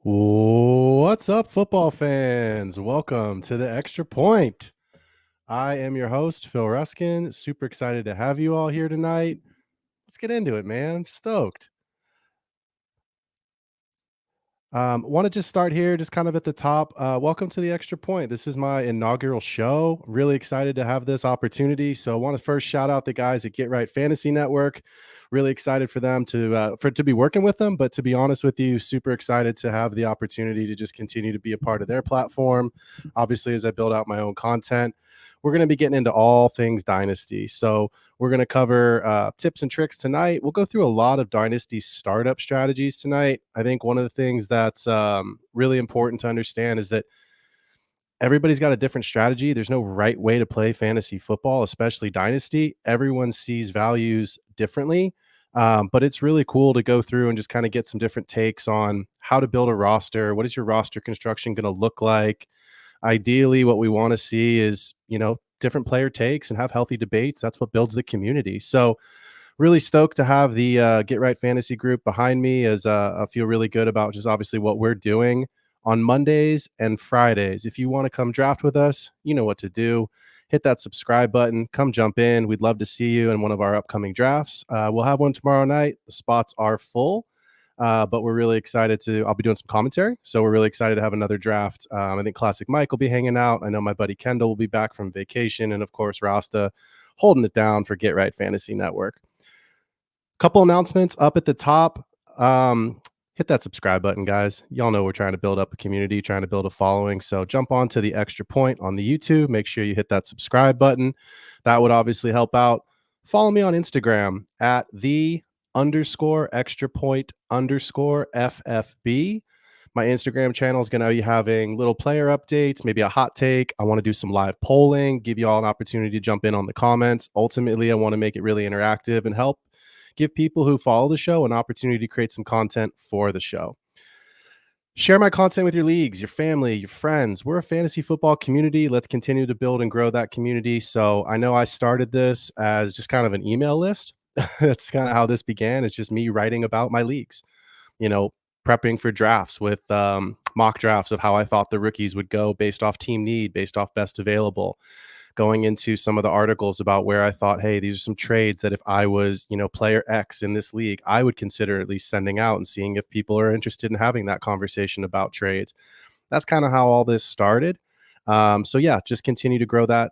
What's up, football fans? Welcome to the Extra Point. I am your host, Phil Ruskin. Super excited to have you all here tonight. Let's get into it, man. I'm stoked. Want to just start here, just kind of at the top. Welcome to the Extra Point. This is my inaugural show. I'm really excited to have this opportunity. So, I want to first shout out the guys at Get Right Fantasy Network. Really excited for them to be working with them. But to be honest with you, super excited to have the opportunity to just continue to be a part of their platform. Obviously, as I build out my own content, we're going to be getting into all things Dynasty. So, we're going to cover tips and tricks tonight. We'll go through a lot of Dynasty startup strategies tonight. I think one of the things that's really important to understand is that everybody's got a different strategy. There's no right way to play fantasy football, especially Dynasty. Everyone sees values differently. But it's really cool to go through and just kind of get some different takes on how to build a roster. What is your roster construction going to look like? Ideally, what we want to see is, different player takes and have healthy debates. That's what builds the community. So, really stoked to have the Get Right Fantasy group behind me, as I feel really good about just obviously what we're doing on Mondays and Fridays. If you want to come draft with us, you know what to do. Hit that subscribe button. Come jump in. We'd love to see you in one of our upcoming drafts. We'll have one tomorrow night. The spots are full. But we're really excited I'll be doing some commentary. So we're really excited to have another draft. I think Classic Mike will be hanging out. I know my buddy Kendall will be back from vacation. And of course, Rasta holding it down for Get Right Fantasy Network. Couple announcements up at the top. Hit that subscribe button, guys. Y'all know we're trying to build up a community, trying to build a following. So jump on to the Extra Point on the YouTube. Make sure you hit that subscribe button. That would obviously help out. Follow me on Instagram at the_extra_point_FFB. My Instagram channel is going to be having little player updates, maybe a hot take. I want to do some live polling, give you all an opportunity to jump in on the comments. Ultimately, I want to make it really interactive and help give people who follow the show an opportunity to create some content for the show. Share my content with your leagues, your family, your friends. We're a fantasy football community. Let's continue to build and grow that community. So I know I started this as just kind of an email list. That's kind of how this began. It's just me writing about my leagues, prepping for drafts with mock drafts of how I thought the rookies would go based off team need, based off best available, going into some of the articles about where I thought, hey, these are some trades that if I was, player X in this league, I would consider at least sending out and seeing if people are interested in having that conversation about trades. That's kind of how all this started. So yeah, just continue to grow that,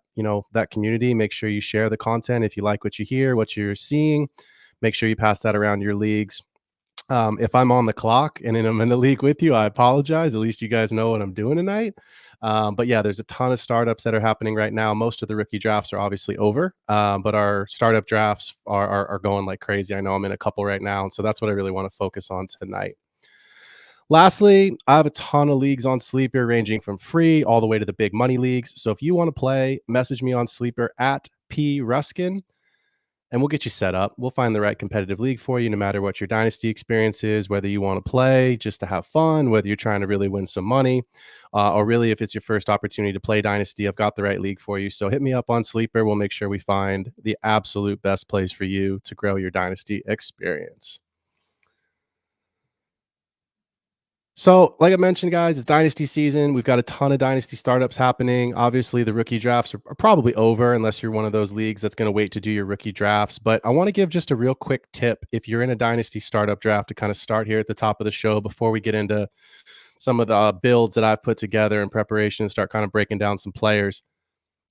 that community. Make sure you share the content. If you like what you hear, what you're seeing, make sure you pass that around your leagues. If I'm on the clock and I'm in the league with you, I apologize. At least you guys know what I'm doing tonight. But yeah, there's a ton of startups that are happening right now. Most of the rookie drafts are obviously over, but our startup drafts are going like crazy. I know I'm in a couple right now, and so that's what I really want to focus on tonight. Lastly, I have a ton of leagues on Sleeper, ranging from free all the way to the big money leagues. So if you want to play, message me on Sleeper at P Ruskin, and we'll get you set up. We'll find the right competitive league for you, no matter what your dynasty experience is, whether you want to play just to have fun, whether you're trying to really win some money, or really if it's your first opportunity to play dynasty, I've got the right league for you. So hit me up on Sleeper. We'll make sure we find the absolute best place for you to grow your dynasty experience. So, like I mentioned, guys, it's dynasty season. We've got a ton of dynasty startups happening. Obviously, the rookie drafts are probably over unless you're one of those leagues that's going to wait to do your rookie drafts. But I want to give just a real quick tip if you're in a dynasty startup draft to kind of start here at the top of the show before we get into some of the builds that I've put together in preparation and start kind of breaking down some players.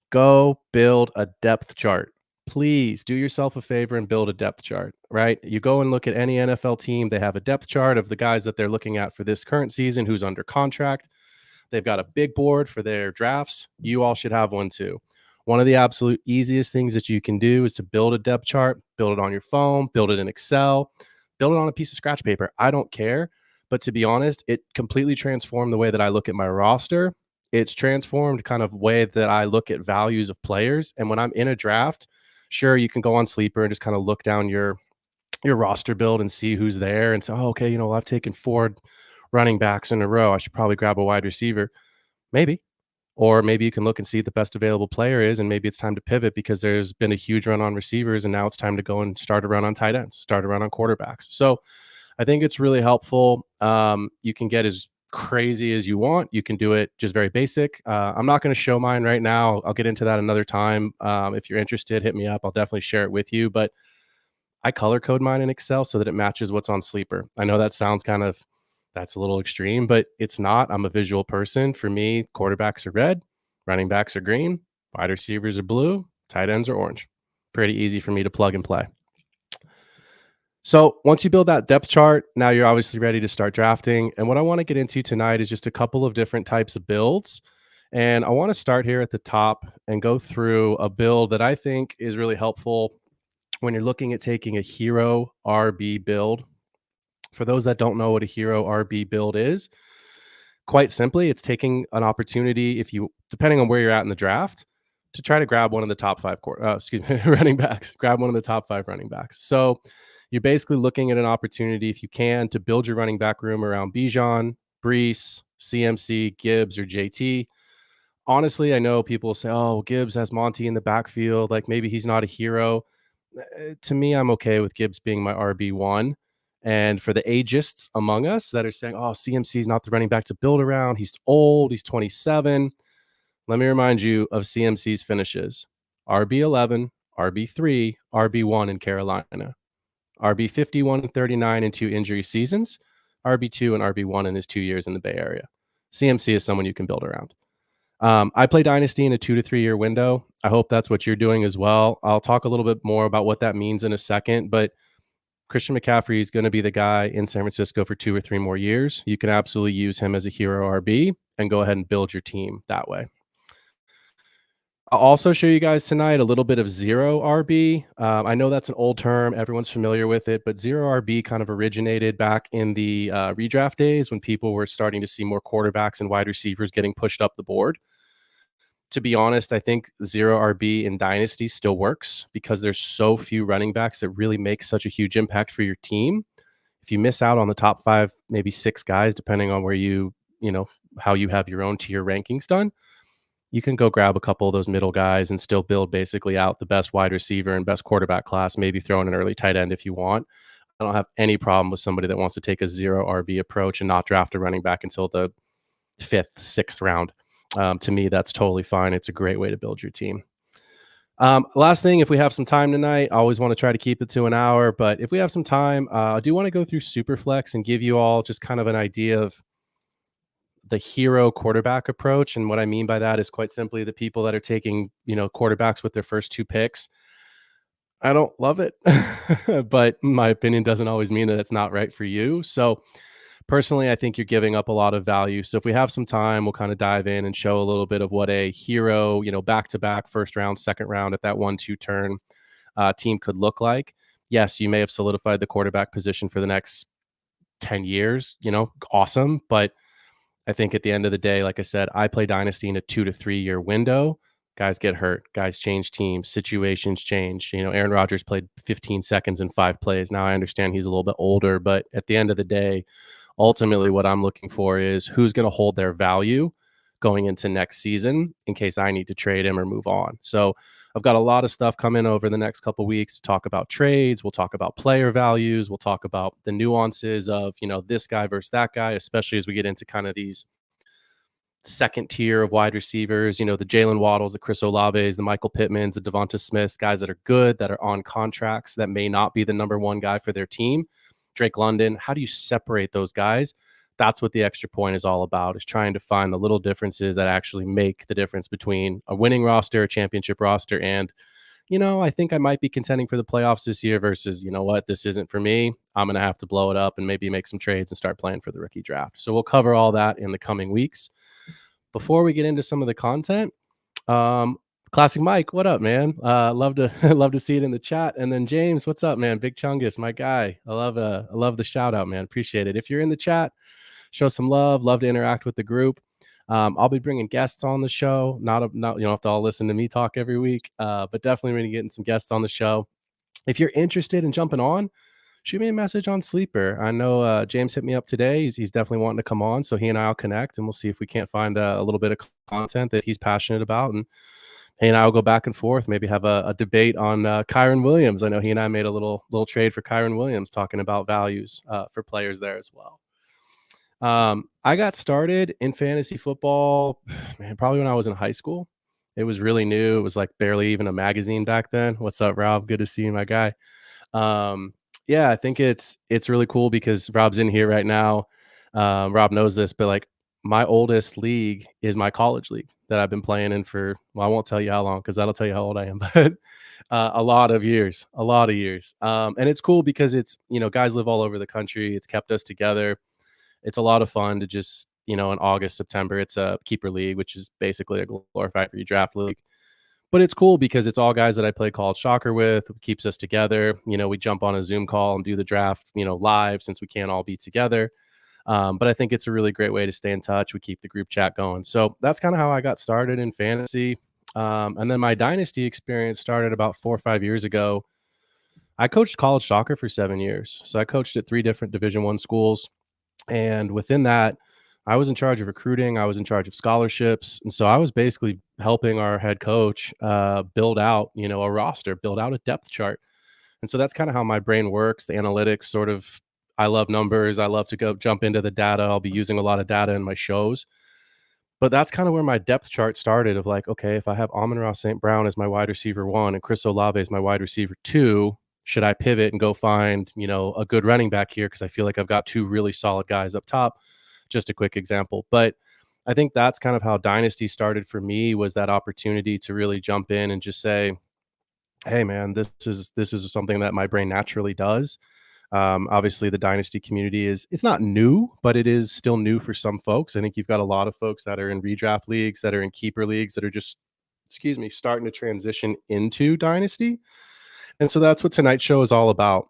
Go build a depth chart. Please do yourself a favor and build a depth chart, right? You go and look at any NFL team, they have a depth chart of the guys that they're looking at for this current season, who's under contract. They've got a big board for their drafts. You all should have one too. One of the absolute easiest things that you can do is to build a depth chart, build it on your phone, build it in Excel, build it on a piece of scratch paper. I don't care. But to be honest, it completely transformed the way that I look at my roster. It's transformed kind of way that I look at values of players. And when I'm in a draft, sure, you can go on Sleeper and just kind of look down your roster build and see who's there and say, oh, okay, I've taken 4 running backs in a row. I should probably grab a wide receiver. Maybe. Or maybe you can look and see what the best available player is, and maybe it's time to pivot because there's been a huge run on receivers, and now it's time to go and start a run on tight ends, start a run on quarterbacks. So I think it's really helpful. You can get as crazy as you want. You can do it just very basic. I'm not going to show mine right now. I'll get into that another time. If you're interested, hit me up. I'll definitely share it with you. But I color code mine in Excel so that it matches what's on Sleeper. I know that sounds that's a little extreme, but it's not. I'm a visual person. For me, quarterbacks are red, running backs are green, wide receivers are blue, tight ends are orange. Pretty easy for me to plug and play. So once you build that depth chart, now you're obviously ready to start drafting. And what I want to get into tonight is just a couple of different types of builds. And I want to start here at the top and go through a build that I think is really helpful when you're looking at taking a hero RB build. For those that don't know what a hero RB build is, quite simply, it's taking an opportunity, if you, depending on where you're at in the draft, to try to grab one of the top five running backs, grab one of the top five running backs. So you're basically looking at an opportunity, if you can, to build your running back room around Bijan, Brees, CMC, Gibbs, or JT. Honestly, I know people say, oh, Gibbs has Monty in the backfield. Like maybe he's not a hero. To me, I'm okay with Gibbs being my RB1. And for the ageists among us that are saying, oh, CMC is not the running back to build around, he's old, he's 27. Let me remind you of CMC's finishes: RB11, RB3, RB1 in Carolina, RB 51 and 39 in 2 injury seasons, RB2 and RB1 in his 2 years in the Bay Area. CMC is someone you can build around. I play Dynasty in a 2 to 3 year window. I hope that's what you're doing as well. I'll talk a little bit more about what that means in a second, but Christian McCaffrey is going to be the guy in San Francisco for 2 or 3 more years. You can absolutely use him as a hero RB and go ahead and build your team that way. I'll also show you guys tonight a little bit of zero RB. I know that's an old term. Everyone's familiar with it, but zero RB kind of originated back in the redraft days when people were starting to see more quarterbacks and wide receivers getting pushed up the board. To be honest, I think zero RB in Dynasty still works because there's so few running backs that really make such a huge impact for your team. If you miss out on the top 5, maybe 6 guys, depending on where how you have your own tier rankings done, you can go grab a couple of those middle guys and still build basically out the best wide receiver and best quarterback class, maybe throw in an early tight end if you want. I don't have any problem with somebody that wants to take a zero RB approach and not draft a running back until the 5th, 6th round. To me, that's totally fine. It's a great way to build your team. Last thing, if we have some time tonight, I always want to try to keep it to an hour, but if we have some time, I do want to go through Superflex and give you all just kind of an idea of the hero quarterback approach. And what I mean by that is quite simply the people that are taking, quarterbacks with their first 2 picks. I don't love it, but my opinion doesn't always mean that it's not right for you. So personally, I think you're giving up a lot of value. So if we have some time, we'll kind of dive in and show a little bit of what a hero, back-to-back first round, second round at that 1-2 turn team could look like. Yes, you may have solidified the quarterback position for the next 10 years, awesome. But I think at the end of the day, like I said, I play Dynasty in a 2 to 3 year window. Guys get hurt. Guys change teams. Situations change. Aaron Rodgers played 15 seconds in 5 plays. Now I understand he's a little bit older, but at the end of the day, ultimately what I'm looking for is who's going to hold their value going into next season in case I need to trade him or move on. So I've got a lot of stuff coming over the next couple of weeks to talk about trades. We'll talk about player values. We'll talk about the nuances of, this guy versus that guy, especially as we get into kind of these second tier of wide receivers, the Jalen Waddles, the Chris Olaves, the Michael Pittmans, the Devonta Smiths, guys that are good, that are on contracts, that may not be the number 1 guy for their team. Drake London, how do you separate those guys? That's what the extra point is all about, is trying to find the little differences that actually make the difference between a winning roster, a championship roster, and, I think I might be contending for the playoffs this year versus, what, this isn't for me. I'm going to have to blow it up and maybe make some trades and start playing for the rookie draft. So we'll cover all that in the coming weeks. Before we get into some of the content, Classic Mike, what up, man? Love to see it in the chat. And then James, what's up, man? Big Chungus, my guy. I love the shout out, man. Appreciate it. If you're in the chat, show some love. Love to interact with the group. I'll be bringing guests on the show. Not you don't have to all listen to me talk every week, but definitely going to getting some guests on the show. If you're interested in jumping on, shoot me a message on Sleeper. I know James hit me up today. He's definitely wanting to come on, so he and I will connect, and we'll see if we can't find a little bit of content that he's passionate about, and he and I will go back and forth, maybe have a debate on Kyren Williams. I know he and I made a little trade for Kyren Williams, talking about values for players there as well. I got started in fantasy football, man, probably when I was in high school. It was really new. It was like barely even a magazine back then. What's up, Rob? Good to see you, my guy. Um, yeah, I think it's really cool because Rob's in here right now. Rob knows this, but like my oldest league is my college league that I've been playing in for, well, I won't tell you how long because that'll tell you how old I am, but a lot of years, a lot of years. And it's cool because it's, guys live all over the country. It's kept us together. It's a lot of fun to just, in August, September, it's a keeper league, which is basically a glorified redraft league. But it's cool because it's all guys that I play college soccer with. It keeps us together. We jump on a Zoom call and do the draft, live since we can't all be together. But I think it's a really great way to stay in touch. We keep the group chat going. So that's kind of how I got started in fantasy. And then my dynasty experience started about 4 or 5 years ago. I coached college soccer for 7 years. So I coached at three different Division I schools. And within that, I was in charge of recruiting. I was in charge of scholarships. And so I was basically helping our head coach build out, a roster, build out a depth chart. And so that's kind of how my brain works. The analytics sort of, I love numbers. I love to go jump into the data. I'll be using a lot of data in my shows. But that's kind of where my depth chart started of like, okay, if I have Amon-Ra St. Brown as my wide receiver one and Chris Olave as my wide receiver two, should I pivot and go find, a good running back here? Because I feel like I've got two really solid guys up top. Just a quick example. But I think that's kind of how Dynasty started for me, was that opportunity to really jump in and just say, hey man, this is something that my brain naturally does. Obviously, the dynasty community it's not new, but it is still new for some folks. I think you've got a lot of folks that are in redraft leagues, that are in keeper leagues, that are just, excuse me, starting to transition into dynasty. And so that's what tonight's show is all about,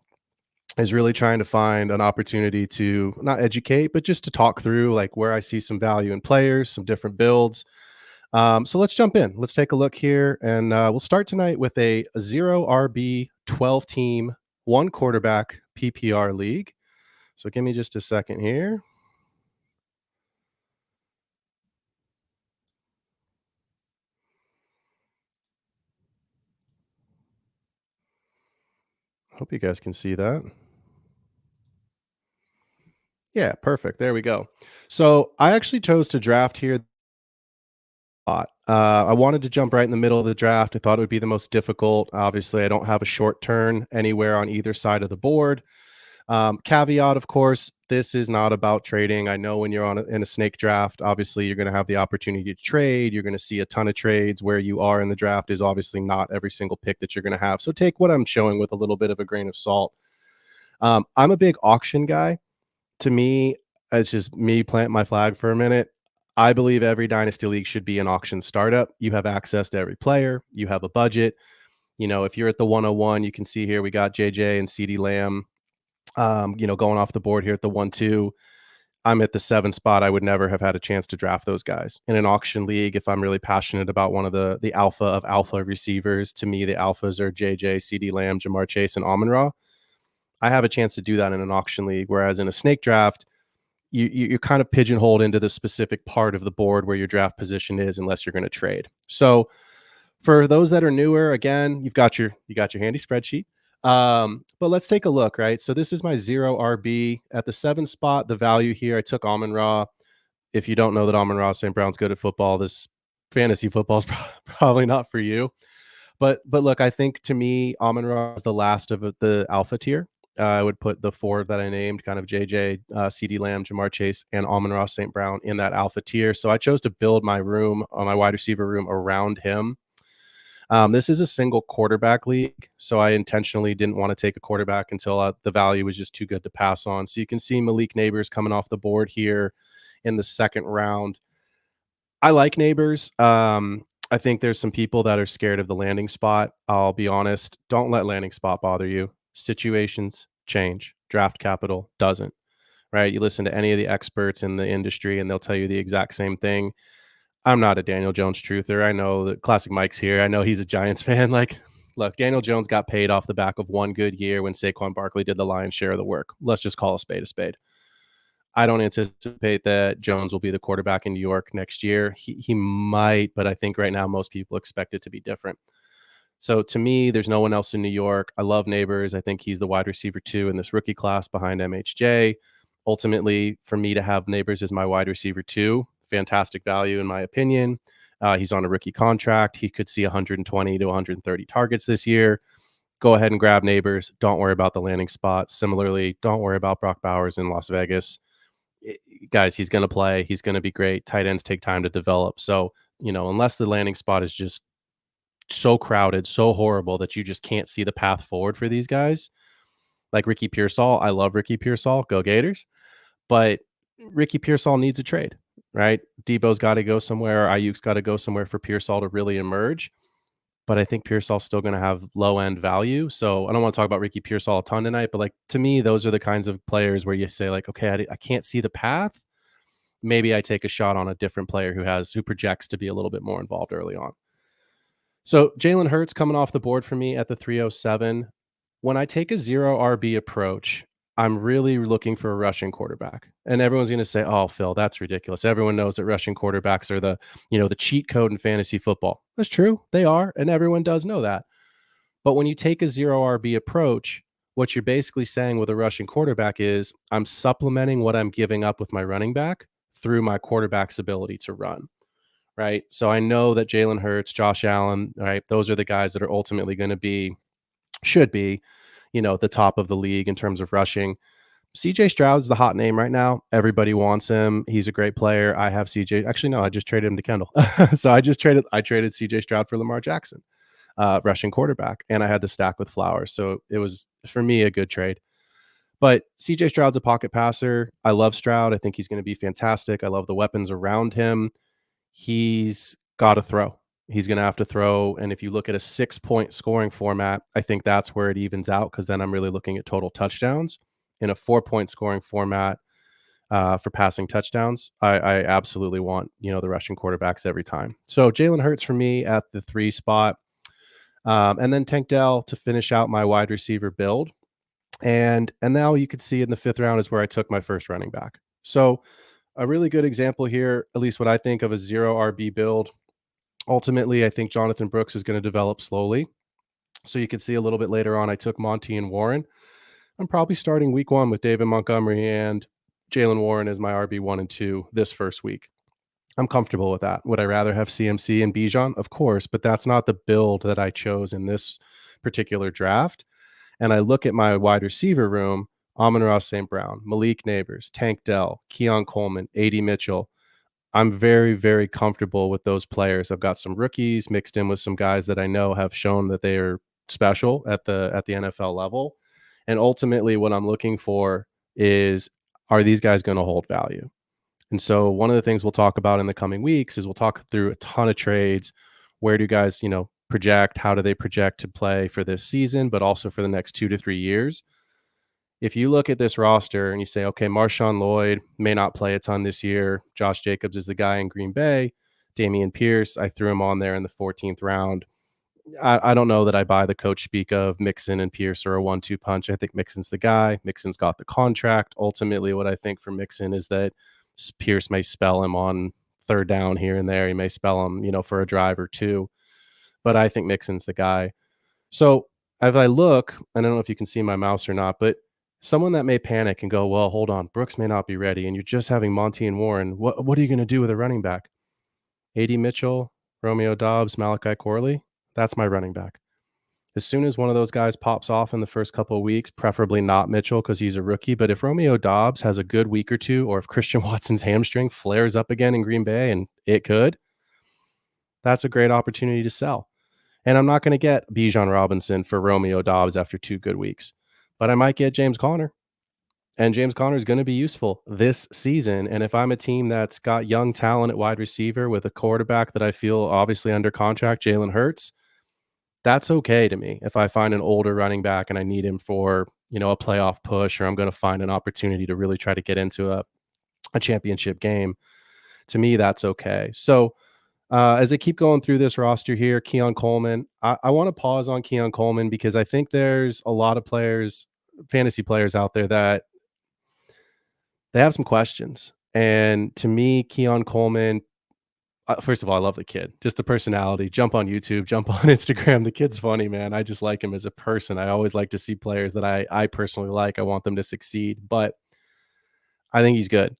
is really trying to find an opportunity to not educate, but just to talk through like where I see some value in players, some different builds. So let's jump in. Let's take a look here, and we'll start tonight with a 0 RB 12 team, one quarterback PPR league. So give me just a second here. Hope you guys can see that. Yeah, perfect. There we go. So I actually chose to draft here a lot. I wanted to jump right in the middle of the draft. I thought it would be the most difficult. Obviously, I don't have a short turn anywhere on either side of the board. Caveat, of course, this is not about trading. I know when you're in a snake draft, obviously you're going to have the opportunity to trade. You're going to see a ton of trades. Where you are in the draft is obviously not every single pick that you're going to have. So take what I'm showing with a little bit of a grain of salt. I'm a big auction guy. To me, it's just me planting my flag for a minute. I believe every dynasty league should be an auction startup. You have access to every player. You have a budget. If you're at the 101, you can see here we got JJ and CD Lamb, going off the board here at the 1-2. I'm at the 7 spot. I would never have had a chance to draft those guys in an auction league. If I'm really passionate about one of the alpha of alpha receivers, to me, the alphas are JJ, CD Lamb, Jamar Chase, and Amon-Ra. I have a chance to do that in an auction league. Whereas in a snake draft, you're kind of pigeonholed into the specific part of the board where your draft position is, unless you're going to trade. So for those that are newer, again, you got your handy spreadsheet. But let's take a look, right? So this is my 0 RB at the 7 spot. The value here, I took Amon-Ra. If you don't know that Amon-Ra St. Brown's good at football, this fantasy football is probably not for you. But look, I think to me, Amon-Ra is the last of the alpha tier. I would put the four that I named, kind of JJ, CD Lamb, Jamar Chase, and Amon-Ra St. Brown in that alpha tier. So I chose to build my room, my wide receiver room, around him. This is a single quarterback league, so I intentionally didn't want to take a quarterback until the value was just too good to pass on. So you can see Malik Neighbors coming off the board here in the second round. I like Neighbors. I think there's some people that are scared of the landing spot. I'll be honest. Don't let landing spot bother you. Situations change. Draft capital doesn't, right? You listen to any of the experts in the industry and they'll tell you the exact same thing. I'm not a Daniel Jones truther. I know that Classic Mike's here. I know he's a Giants fan. Like, look, Daniel Jones got paid off the back of one good year when Saquon Barkley did the lion's share of the work. Let's just call a spade a spade. I don't anticipate that Jones will be the quarterback in New York next year. He might, but I think right now most people expect it to be different. So to me, there's no one else in New York. I love Neighbors. I think he's the wide receiver 2 in this rookie class behind MHJ. Ultimately, for me to have Neighbors as my wide receiver too, fantastic value in my opinion. He's on a rookie contract. He could see 120 to 130 targets this year. Go ahead and grab Neighbors. Don't worry about the landing spot. Similarly, don't worry about Brock Bowers in Las Vegas. Guys, he's going to play. He's going to be great. Tight ends take time to develop. So, unless the landing spot is just so crowded, so horrible that you just can't see the path forward for these guys, like Ricky Pearsall. I love Ricky Pearsall. Go Gators. But Ricky Pearsall needs a trade, right? Debo's got to go somewhere. Ayuk's got to go somewhere for Pearsall to really emerge. But I think Pearsall's still going to have low end value. So I don't want to talk about Ricky Pearsall a ton tonight, but like to me, those are the kinds of players where you say like, okay, I can't see the path. Maybe I take a shot on a different player who projects to be a little bit more involved early on. So Jalen Hurts coming off the board for me at the 307. When I take a zero RB approach, I'm really looking for a rushing quarterback. And everyone's going to say, "Oh, Phil, that's ridiculous." Everyone knows that rushing quarterbacks are the cheat code in fantasy football. That's true. They are, and everyone does know that. But when you take a zero RB approach, what you're basically saying with a rushing quarterback is I'm supplementing what I'm giving up with my running back through my quarterback's ability to run. Right. So I know that Jalen Hurts, Josh Allen, right, those are the guys that are ultimately going to should be, the top of the league in terms of rushing. CJ Stroud's the hot name right now. Everybody wants him. He's a great player. I have CJ. Actually, no, I just traded him to Kendall. So I traded CJ Stroud for Lamar Jackson, rushing quarterback, and I had the stack with Flowers. So it was for me a good trade. But CJ Stroud's a pocket passer. I love Stroud. I think he's going to be fantastic. I love the weapons around him. He's got to throw. He's going to have to throw. And if you look at a 6-point scoring format, I think that's where it evens out because then I'm really looking at total touchdowns. In a 4-point scoring format for passing touchdowns, I absolutely want, the rushing quarterbacks every time. So Jalen Hurts for me at the 3 spot. And then Tank Dell to finish out my wide receiver build. And now you could see in the 5th round is where I took my first running back. So a really good example here, at least what I think of a zero RB build. Ultimately, I think Jonathan Brooks is going to develop slowly. So you can see a little bit later on, I took Monty and Warren. I'm probably starting week 1 with David Montgomery and Jalen Warren as my RB1 and 2 this first week. I'm comfortable with that. Would I rather have CMC and Bijan? Of course, but that's not the build that I chose in this particular draft. And I look at my wide receiver room, Amon-Ra St. Brown, Malik Neighbors, Tank Dell, Keon Coleman, A.D. Mitchell. I'm very, very comfortable with those players. I've got some rookies mixed in with some guys that I know have shown that they are special at the NFL level. And ultimately what I'm looking for is, are these guys going to hold value? And so one of the things we'll talk about in the coming weeks is we'll talk through a ton of trades. Where do guys, project? How do they project to play for this season, but also for the next 2 to 3 years? If you look at this roster and you say, okay, Marshawn Lloyd may not play a ton this year. Josh Jacobs is the guy in Green Bay. Dameon Pierce, I threw him on there in the 14th round. I don't know that I buy the coach speak of Mixon and Pierce or a 1-2 punch. I think Mixon's the guy. Mixon's got the contract. Ultimately, what I think for Mixon is that Pierce may spell him on 3rd down here and there. He may spell him, for a drive or 2. But I think Mixon's the guy. So as I look, I don't know if you can see my mouse or not, but someone that may panic and go, well, hold on, Brooks may not be ready, and you're just having Monty and Warren. What are you going to do with a running back? A.D. Mitchell, Romeo Doubs, Malachi Corley. That's my running back. As soon as one of those guys pops off in the first couple of weeks, preferably not Mitchell because he's a rookie, but if Romeo Doubs has a good week or 2, or if Christian Watson's hamstring flares up again in Green Bay, and it could, that's a great opportunity to sell. And I'm not going to get Bijan Robinson for Romeo Doubs after 2 good weeks, but I might get James Conner. And James Conner is going to be useful this season. And if I'm a team that's got young talent at wide receiver with a quarterback that I feel obviously under contract, Jalen Hurts, that's okay to me. If I find an older running back and I need him for, a playoff push, or I'm going to find an opportunity to really try to get into a championship game, to me, that's okay. So as I keep going through this roster here, Keon Coleman, I want to pause on Keon Coleman because I think there's a lot of players, fantasy players out there that they have some questions. And to me, Keon Coleman, first of all, I love the kid, just the personality. Jump on YouTube, jump on Instagram. The kid's funny, man. I just like him as a person. I always like to see players that I personally like. I want them to succeed. But I think he's good.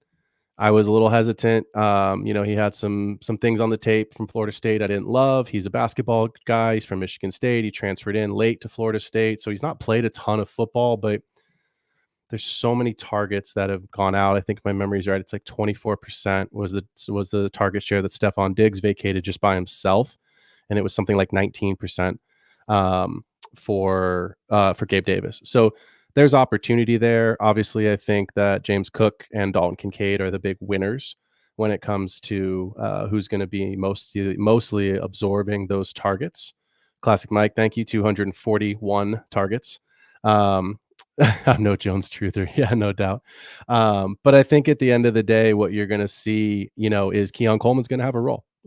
I was a little hesitant. He had some things on the tape from Florida State I didn't love. He's a basketball guy. He's from Michigan State. He transferred in late to Florida State, so he's not played a ton of football, but there's so many targets that have gone out. I think my memory's right. It's like 24% was the target share that Stephon Diggs vacated just by himself, and it was something like 19% um, for Gabe Davis. So there's opportunity there. Obviously, I think that James Cook and Dalton Kincaid are the big winners when it comes to who's going to be mostly absorbing those targets. Classic Mike, thank you. 241 targets. Um, I'm no Jones truther. Yeah, no doubt. But I think at the end of the day, what you're going to see, is Keon Coleman's going to have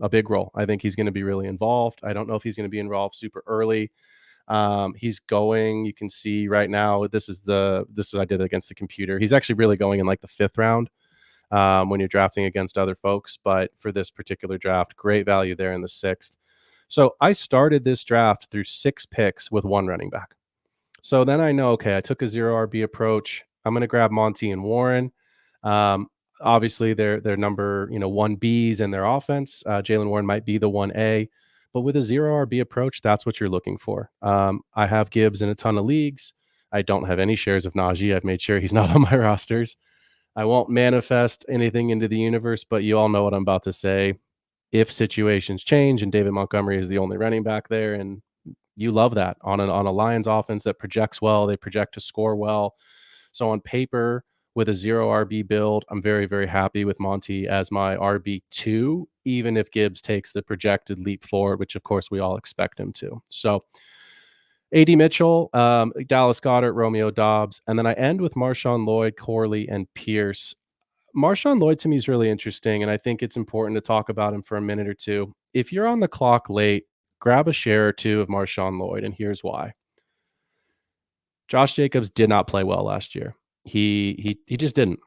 a big role. I think he's going to be really involved. I don't know if he's going to be involved super early. He's going. You can see right now. This is I did it against the computer. He's actually really going in like the 5th round when you're drafting against other folks. But for this particular draft, great value there in the 6th. So I started this draft through 6 picks with 1 running back. So then I know, okay, I took a 0 RB approach. I'm going to grab Monty and Warren. Um, Obviously, they're number 1Bs in their offense. Jalen Warren might be the 1A, but with a 0 RB approach, that's what you're looking for. I have Gibbs in a ton of leagues. I don't have any shares of Najee. I've made sure he's not on my rosters. I won't manifest anything into the universe, but you all know what I'm about to say. If situations change and David Montgomery is the only running back there, and you love that on a Lions offense that projects well, they project to score well. So on paper, with a 0 RB build, I'm very, very happy with Monty as my RB2, even if Gibbs takes the projected leap forward, which of course we all expect him to. So AD Mitchell, Dallas Goedert, Romeo Dobbs, and then I end with Marshawn Lloyd, Corley, and Pierce. Marshawn Lloyd to me is really interesting, and I think it's important to talk about him for a minute or two. If you're on the clock late, grab a share or two of Marshawn Lloyd, and here's why. Josh Jacobs did not play well last year. He just didn't.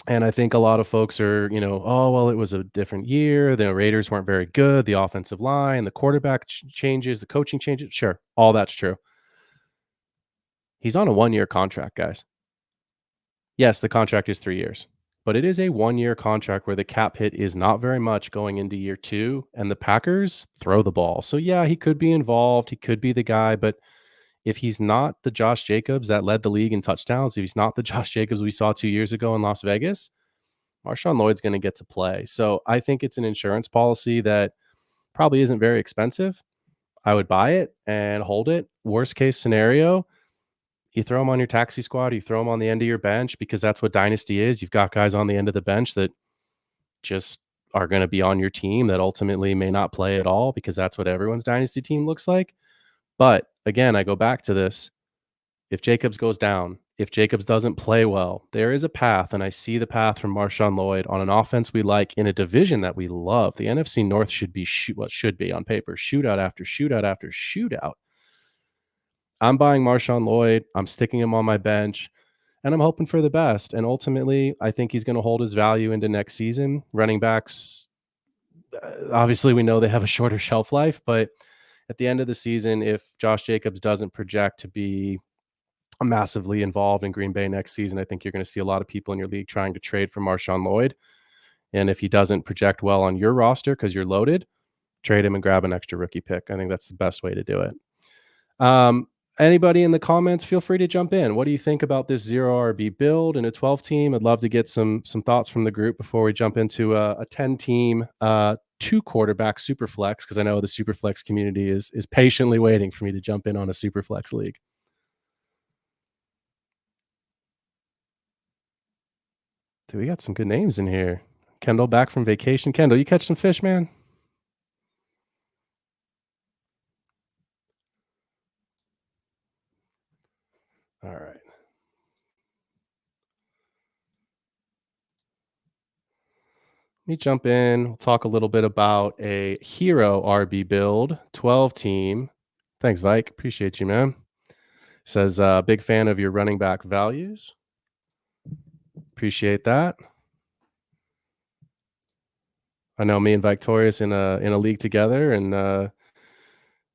And I think a lot of folks are, oh, well, it was a different year. The Raiders weren't very good. The offensive line, the quarterback changes, the coaching changes. Sure, all that's true. He's on a 1-year contract, guys. Yes, the contract is 3 years, but it is a 1-year contract where the cap hit is not very much going into year 2, and the Packers throw the ball. So yeah, he could be involved. He could be the guy, but if he's not the Josh Jacobs that led the league in touchdowns, if he's not the Josh Jacobs we saw 2 years ago in Las Vegas, Marshawn Lloyd's going to get to play. So I think it's an insurance policy that probably isn't very expensive. I would buy it and hold it. Worst case scenario, you throw him on your taxi squad, you throw him on the end of your bench because that's what Dynasty is. You've got guys on the end of the bench that just are going to be on your team that ultimately may not play at all because that's what everyone's Dynasty team looks like. But again, I go back to this. If Jacobs goes down, if Jacobs doesn't play well, there is a path, and I see the path from Marshawn Lloyd on an offense we like in a division that we love. The NFC North should be what should be on paper, shootout after shootout after shootout. I'm buying Marshawn Lloyd. I'm sticking him on my bench, and I'm hoping for the best. And ultimately, I think he's going to hold his value into next season. Running backs, obviously, we know they have a shorter shelf life, but at the end of the season, if Josh Jacobs doesn't project to be massively involved in Green Bay next season, I think you're going to see a lot of people in your league trying to trade for Marshawn Lloyd. And if he doesn't project well on your roster because you're loaded, trade him and grab an extra rookie pick. I think that's the best way to do it. Anybody in the comments, feel free to jump in. What do you think about this 0 RB build in a 12 team? I'd love to get some thoughts from the group before we jump into a 10 team 2 quarterback super flex, because I know the super flex community is patiently waiting for me to jump in on a super flex league. Dude, we got some good names in here. Kendall back from vacation. Kendall, you catch some fish, man? All right. Let me jump in. We'll talk a little bit about a hero RB build, 12 team. Thanks, Vike. Appreciate you, man. Says, big fan of your running back values. Appreciate that. I know me and Victorious in a league together, and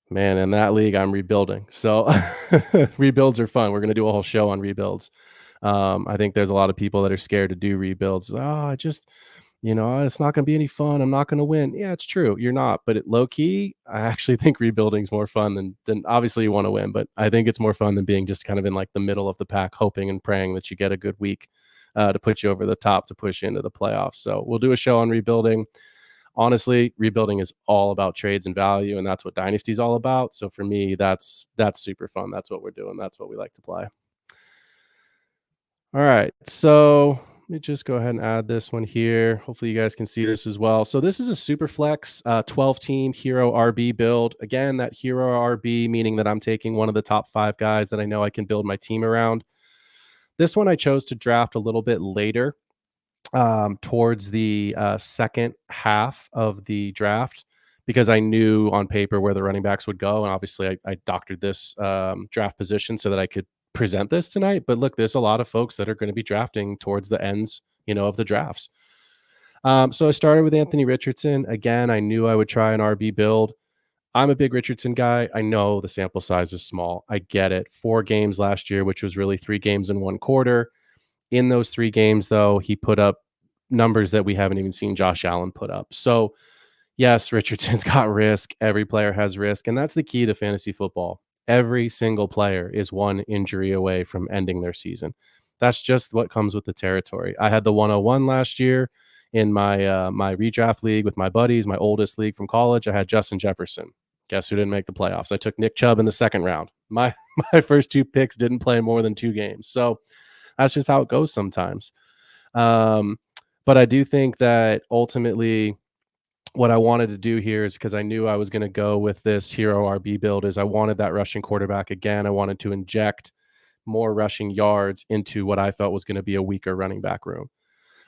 man, in that league I'm rebuilding. So rebuilds are fun. We're gonna do a whole show on rebuilds. I think there's a lot of people that are scared to do rebuilds. It's not going to be any fun. I'm not going to win. Yeah, it's true. You're not, but low key, I actually think rebuilding is more fun than obviously you want to win, but I think it's more fun than being just kind of in like the middle of the pack, hoping and praying that you get a good week to put you over the top to push you into the playoffs. So we'll do a show on rebuilding. Honestly, rebuilding is all about trades and value, and that's what Dynasty is all about. So for me, that's super fun. That's what we're doing. That's what we like to play. All right. So let me just go ahead and add this one here. Hopefully you guys can see this as well. So this is a super flex 12 team hero RB build. Again, that hero RB, meaning that I'm taking one of the top 5 guys that I know I can build my team around. This one I chose to draft a little bit later, towards the second half of the draft, because I knew on paper where the running backs would go. And obviously I doctored this draft position so that I could present this tonight. But look, there's a lot of folks that are going to be drafting towards the ends, of the drafts. So I started with Anthony Richardson. Again, I knew I would try an RB build. I'm a big Richardson guy. I know the sample size is small. I get it. 4 games last year, which was really 3 games in 1 quarter. In those 3 games, though, he put up numbers that we haven't even seen Josh Allen put up. So, yes, Richardson's got risk. Every player has risk. And that's the key to fantasy football. Every single player is one injury away from ending their season. That's just what comes with the territory. I had the 101 last year in my redraft league with my buddies, my oldest league from college. I had Justin Jefferson. Guess who didn't make the playoffs? I took Nick Chubb in the second round. My first 2 picks didn't play more than 2 games. So that's just how it goes sometimes. But I do think that ultimately what I wanted to do here is, because I knew I was going to go with this hero RB build, is I wanted that rushing quarterback again. I wanted to inject more rushing yards into what I felt was going to be a weaker running back room.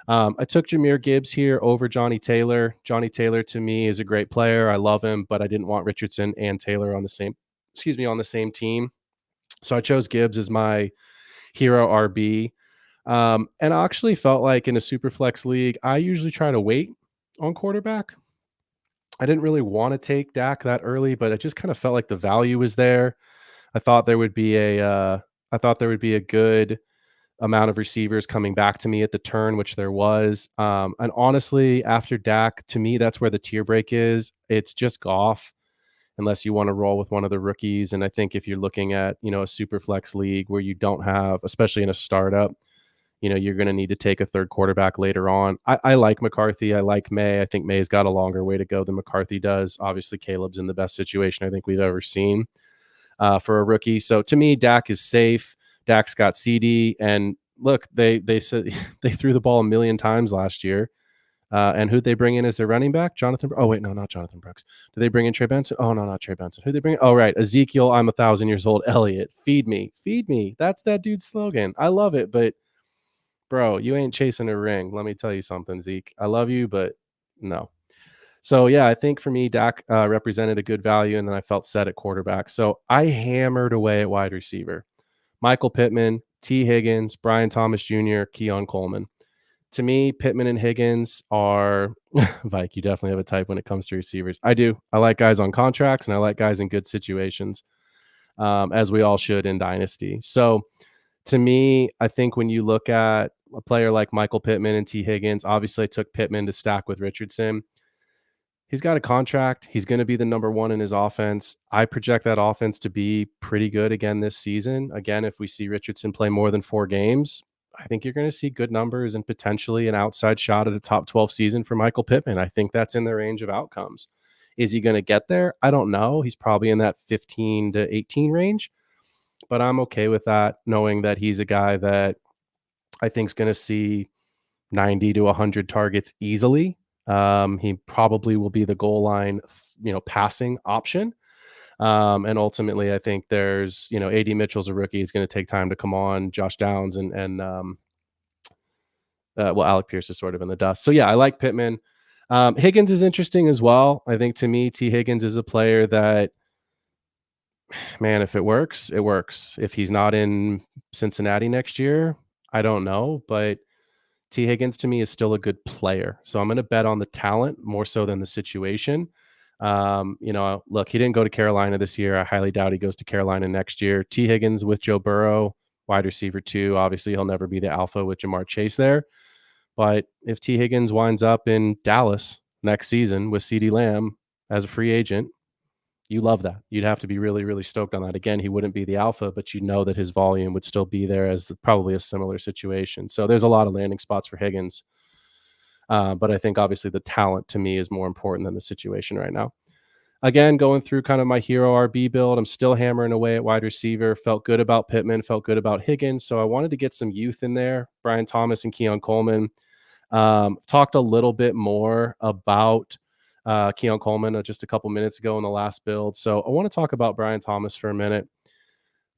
I took Jahmyr Gibbs here over Johnny Taylor. Johnny Taylor to me is a great player. I love him, but I didn't want Richardson and Taylor on the same team. So I chose Gibbs as my hero RB. And I actually felt like in a super flex league, I usually try to wait on quarterback. I didn't really want to take Dak that early, but it just kind of felt like the value was there. I thought there would be a good amount of receivers coming back to me at the turn, which there was. And honestly, after Dak, to me, that's where the tier break is. It's just Goff, unless you want to roll with one of the rookies. And I think if you're looking at, a super flex league where you don't have, especially in a startup, you're going to need to take a third quarterback later on. I like McCarthy. I like May. I think May's got a longer way to go than McCarthy does. Obviously, Caleb's in the best situation I think we've ever seen for a rookie. So to me, Dak is safe. Dak's got CD. And look, they said they threw the ball a million times last year. And who'd they bring in as their running back? Jonathan. Oh, wait, no, not Jonathan Brooks. Did they bring in Trey Benson? Oh, no, not Trey Benson. Who'd they bring in? Oh, right. Ezekiel, I'm 1,000 years old. Elliott, feed me. Feed me. That's that dude's slogan. I love it. But bro, you ain't chasing a ring. Let me tell you something, Zeke. I love you, but no. So, yeah, I think for me, Dak represented a good value, and then I felt set at quarterback. So I hammered away at wide receiver. Michael Pittman, T. Higgins, Brian Thomas Jr., Keon Coleman. To me, Pittman and Higgins are Vike. You definitely have a type when it comes to receivers. I do. I like guys on contracts, and I like guys in good situations, as we all should in Dynasty. So to me, I think when you look at a player like Michael Pittman and T. Higgins, obviously I took Pittman to stack with Richardson. He's got a contract. He's going to be the number 1 in his offense. I project that offense to be pretty good again this season. Again, if we see Richardson play more than 4 games, I think you're going to see good numbers and potentially an outside shot at a top 12 season for Michael Pittman. I think that's in the range of outcomes. Is he going to get there? I don't know. He's probably in that 15 to 18 range, but I'm okay with that, knowing that he's a guy that I think is going to see 90 to 100 targets easily. He probably will be the goal line, passing option. And ultimately, I think there's, AD Mitchell's a rookie. He's going to take time to come on. Josh Downs and Alec Pierce is sort of in the dust. So, yeah, I like Pittman. Higgins is interesting as well. I think to me, T. Higgins is a player that, man, if it works, it works. If he's not in Cincinnati next year, I don't know. But T. Higgins to me is still a good player. So I'm going to bet on the talent more so than the situation. Look, he didn't go to Carolina this year. I highly doubt he goes to Carolina next year. T. Higgins with Joe Burrow, wide receiver 2. Obviously, he'll never be the alpha with Jamar Chase there. But if T. Higgins winds up in Dallas next season with CeeDee Lamb as a free agent, you love that. You'd have to be really, really stoked on that. Again, he wouldn't be the alpha, but you know that his volume would still be there as probably a similar situation. So there's a lot of landing spots for Higgins. But I think obviously the talent to me is more important than the situation right now. Again, going through kind of my hero RB build, I'm still hammering away at wide receiver. Felt good about Pittman, felt good about Higgins. So I wanted to get some youth in there, Brian Thomas and Keon Coleman. Talked a little bit more about Keon Coleman just a couple minutes ago in the last build. So I want to talk about Brian Thomas for a minute.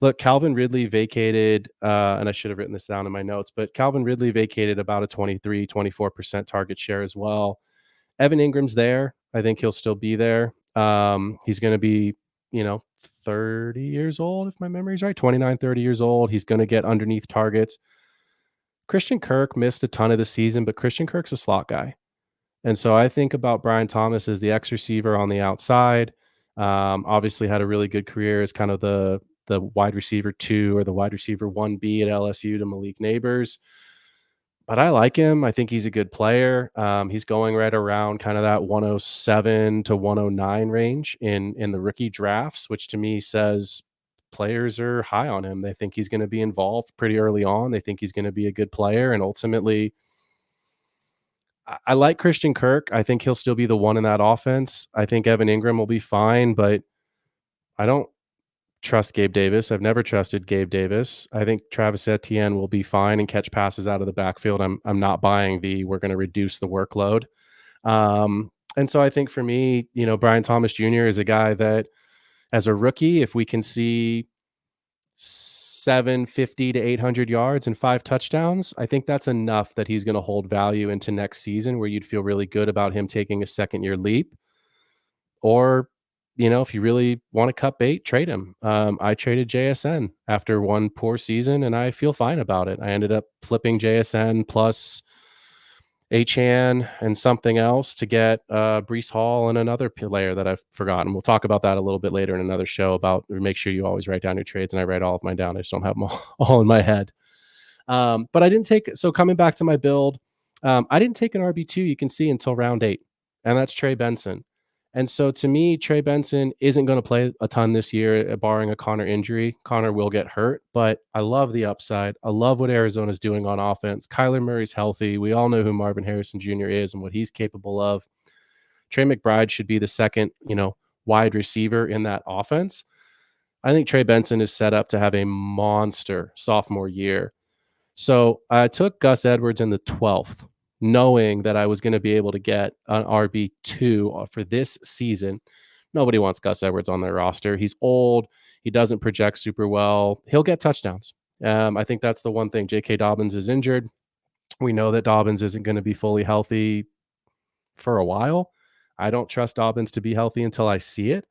Look, Calvin Ridley vacated, and I should have written this down in my notes, but Calvin Ridley vacated about a 24% target share as well. Evan Ingram's there. I think he'll still be there. He's going to be, 30 years old, if my memory's right, 29, 30 years old. He's going to get underneath targets. Christian Kirk missed a ton of the season, but Christian Kirk's a slot guy. And so I think about Brian Thomas as the X receiver on the outside. Obviously had a really good career as kind of the wide receiver 2 or the wide receiver 1B at LSU to Malik Neighbors. But I like him. I think he's a good player. He's going right around kind of that 107 to 109 range in the rookie drafts, which to me says players are high on him. They think he's going to be involved pretty early on. They think he's going to be a good player. And ultimately, I like Christian Kirk. I think he'll still be the one in that offense. I think Evan Ingram will be fine, but I don't trust Gabe Davis. I've never trusted Gabe Davis. I think Travis Etienne will be fine and catch passes out of the backfield. I'm not buying we're going to reduce the workload. And so I think for me, Brian Thomas Jr. is a guy that as a rookie, if we can see 750 to 800 yards and 5 touchdowns, I think that's enough that he's going to hold value into next season where you'd feel really good about him taking a second year leap. Or, if you really want to cut bait, trade him. I traded JSN after one poor season and I feel fine about it. I ended up flipping JSN plus Achane and something else to get Breece Hall and another player that I've forgotten. We'll talk about that a little bit later in another show about make sure you always write down your trades, and I write all of mine down. I just don't have them all in my head. But I didn't take, so coming back to my build, I didn't take an RB2, you can see, until round 8, and that's Trey Benson. And so to me, Trey Benson isn't going to play a ton this year, barring a Connor injury. Connor will get hurt, but I love the upside. I love what Arizona's doing on offense. Kyler Murray's healthy. We all know who Marvin Harrison Jr. is and what he's capable of. Trey McBride should be the second, wide receiver in that offense. I think Trey Benson is set up to have a monster sophomore year. So I took Gus Edwards in the 12th, knowing that I was going to be able to get an RB2 for this season. Nobody wants Gus Edwards on their roster. He's old. He doesn't project super well. He'll get touchdowns. I think that's the one thing. J.K. Dobbins is injured. We know that Dobbins isn't going to be fully healthy for a while. I don't trust Dobbins to be healthy until I see it.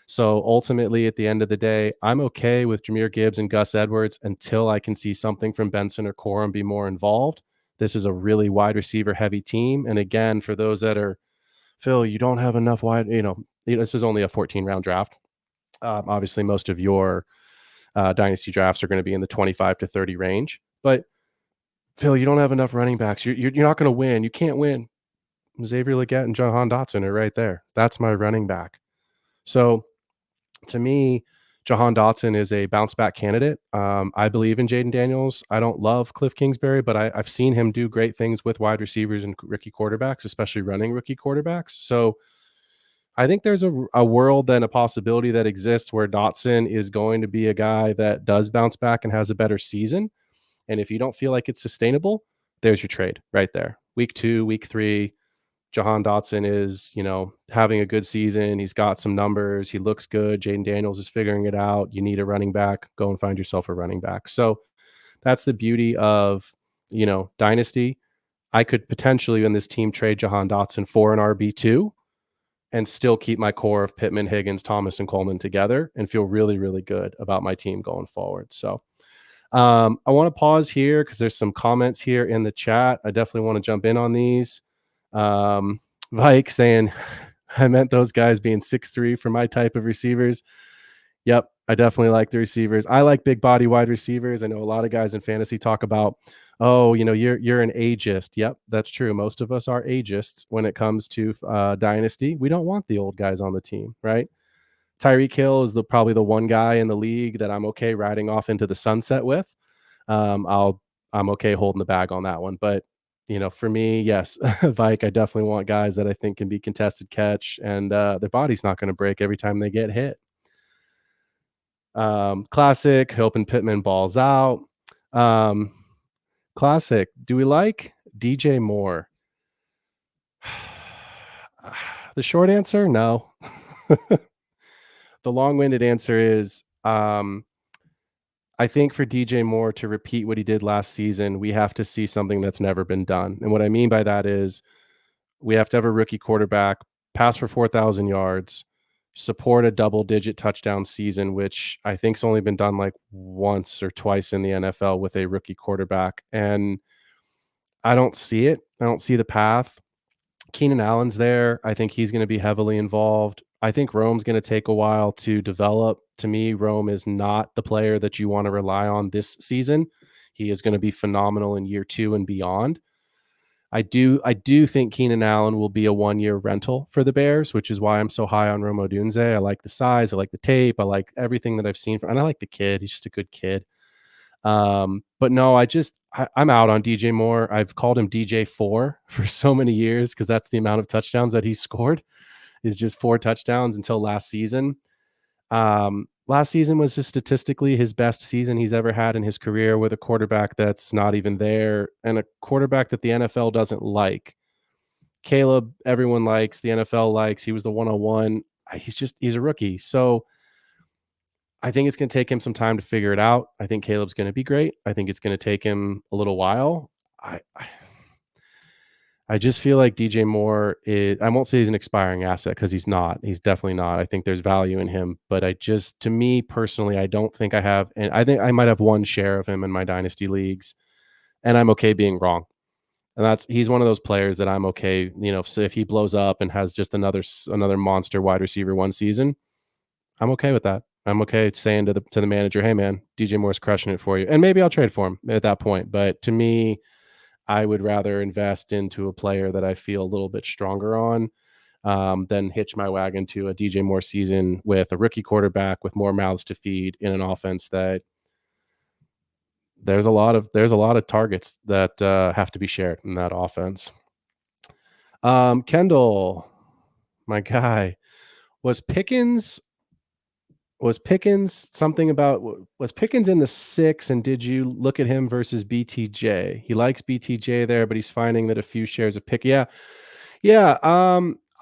So ultimately, at the end of the day, I'm okay with Jahmyr Gibbs and Gus Edwards until I can see something from Benson or Corum be more involved. This is a really wide receiver heavy team. And again, for those that are, Phil, you don't have enough wide, this is only a 14-round draft. Obviously, most of your dynasty drafts are going to be in the 25 to 30 range. But Phil, you don't have enough running backs. You're not going to win. You can't win. Xavier Legette and Jahan Dotson are right there. That's my running back. So to me, Jahan Dotson is a bounce back candidate. I believe in Jaden Daniels. I don't love Cliff Kingsbury, but I've seen him do great things with wide receivers and rookie quarterbacks, especially running rookie quarterbacks. So I think there's a world and a possibility that exists where Dotson is going to be a guy that does bounce back and has a better season. And if you don't feel like it's sustainable, there's your trade right there. Week 2, week 3, Jahan Dotson is, having a good season. He's got some numbers. He looks good. Jaden Daniels is figuring it out. You need a running back. Go and find yourself a running back. So that's the beauty of, Dynasty. I could potentially in this team trade Jahan Dotson for an RB2 and still keep my core of Pittman, Higgins, Thomas, and Coleman together and feel really, really good about my team going forward. So I want to pause here because there's some comments here in the chat. I definitely want to jump in on these. Vike saying, I meant those guys being 6'3" for my type of receivers. Yep. I definitely like the receivers. I like big body wide receivers. I know a lot of guys in fantasy talk about, oh, you're an ageist. Yep, that's true. Most of us are ageists when it comes to dynasty. We don't want the old guys on the team, right? Tyreek Hill is probably the one guy in the league that I'm okay riding off into the sunset with. I'm okay holding the bag on that one. But for me, yes, Vike, I definitely want guys that I think can be contested catch, and their body's not going to break every time they get hit. Classic, hoping Pittman balls out. Um, classic. Do we like DJ Moore? The short answer, no. The long-winded answer is I think for DJ Moore to repeat what he did last season, we have to see something that's never been done. And what I mean by that is we have to have a rookie quarterback pass for 4,000 yards, support a double-digit touchdown season, which I think's only been done like once or twice in the NFL with a rookie quarterback. And I don't see it. I don't see the path. Keenan Allen's there. I think he's going to be heavily involved. I think Rome's going to take a while to develop. To me, Rome is not the player that you want to rely on this season. He is going to be phenomenal in year 2 and beyond. I do think Keenan Allen will be a 1-year rental for the Bears, which is why I'm so high on Rome Odunze. I like the size, I like the tape, I like everything that I've seen and I like the kid. He's just a good kid. But no, I'm out on DJ Moore. I've called him DJ4 for so many years because that's the amount of touchdowns that he scored, is just 4 touchdowns until last season. Last season was just statistically his best season he's ever had in his career, with a quarterback that's not even there and a quarterback that the NFL doesn't like. Caleb, everyone likes, the NFL likes. He was the 101. He's a rookie. So I think it's going to take him some time to figure it out. I think Caleb's going to be great. I think it's going to take him a little while. I just feel like DJ Moore is, I won't say he's an expiring asset because he's not. He's definitely not. I think there's value in him, but to me personally, I don't think I have, and I think I might have one share of him in my dynasty leagues, and I'm okay being wrong. And he's one of those players that I'm okay, so if he blows up and has just another monster wide receiver one season, I'm okay with that. I'm okay saying to the manager, "Hey man, DJ Moore's crushing it for you." And maybe I'll trade for him at that point, but to me, I would rather invest into a player that I feel a little bit stronger on, than hitch my wagon to a DJ Moore season with a rookie quarterback with more mouths to feed in an offense that there's a lot of targets that have to be shared in that offense. Kendall, my guy, was Pickens something about, was Pickens in the 6, and did you look at him versus BTJ? He likes BTJ there, but he's finding that a few shares of Pick. Yeah. Yeah.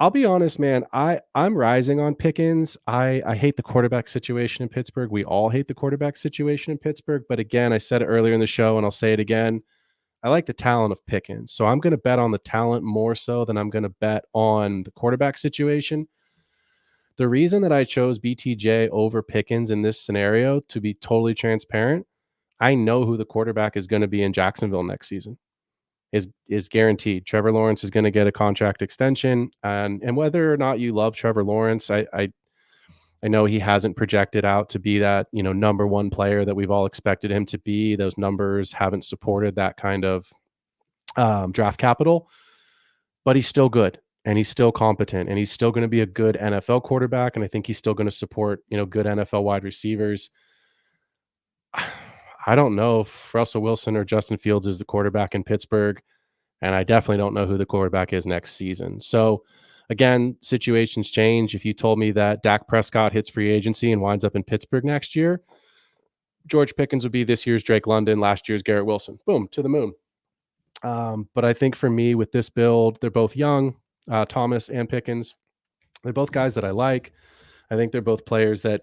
I'll be honest, man. I'm rising on Pickens. I hate the quarterback situation in Pittsburgh. We all hate the quarterback situation in Pittsburgh. But again, I said it earlier in the show, and I'll say it again. I like the talent of Pickens. So I'm going to bet on the talent more so than I'm going to bet on the quarterback situation. The reason that I chose BTJ over Pickens in this scenario, to be totally transparent, I know who the quarterback is going to be in Jacksonville next season. Is guaranteed. Trevor Lawrence is going to get a contract extension, and whether or not you love Trevor Lawrence, I know he hasn't projected out to be that number one player that we've all expected him to be. Those numbers haven't supported that kind of draft capital, but he's still good and he's still competent and he's still going to be a good NFL quarterback. And I think he's still going to support good NFL wide receivers. I don't know if Russell Wilson or Justin Fields is the quarterback in Pittsburgh, and I definitely don't know who the quarterback is next season. So again, situations change. If you told me that Dak Prescott hits free agency and winds up in Pittsburgh next year, George Pickens would be this year's Drake London, last year's Garrett Wilson. Boom, to the moon. But I think for me with this build, they're both young, Thomas and Pickens. They're both guys that I like. I think they're both players that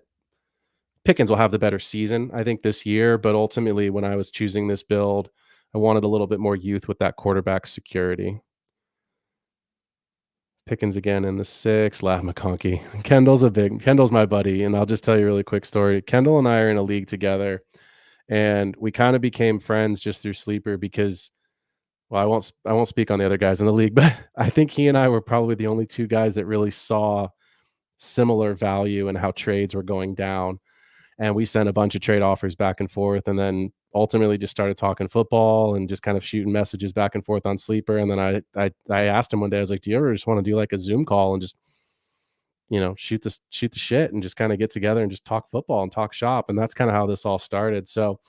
Pickens will have the better season, I think, this year. But ultimately, when I was choosing this build, I wanted a little bit more youth with that quarterback security. Pickens again in the 6, Lav McConkey. Kendall's my buddy, and I'll just tell you a really quick story. Kendall and I are in a league together, and we kind of became friends just through Sleeper because, well, I won't speak on the other guys in the league, but I think he and I were probably the only two guys that really saw similar value in how trades were going down. and we sent a bunch of trade offers back and forth, and then ultimately just started talking football and just kind of shooting messages back and forth on Sleeper. And then I asked him one day, I was like, "Do you ever just want to do like a Zoom call and just shoot the shit and just kind of get together and just talk football and talk shop?" And that's kind of how this all started. So,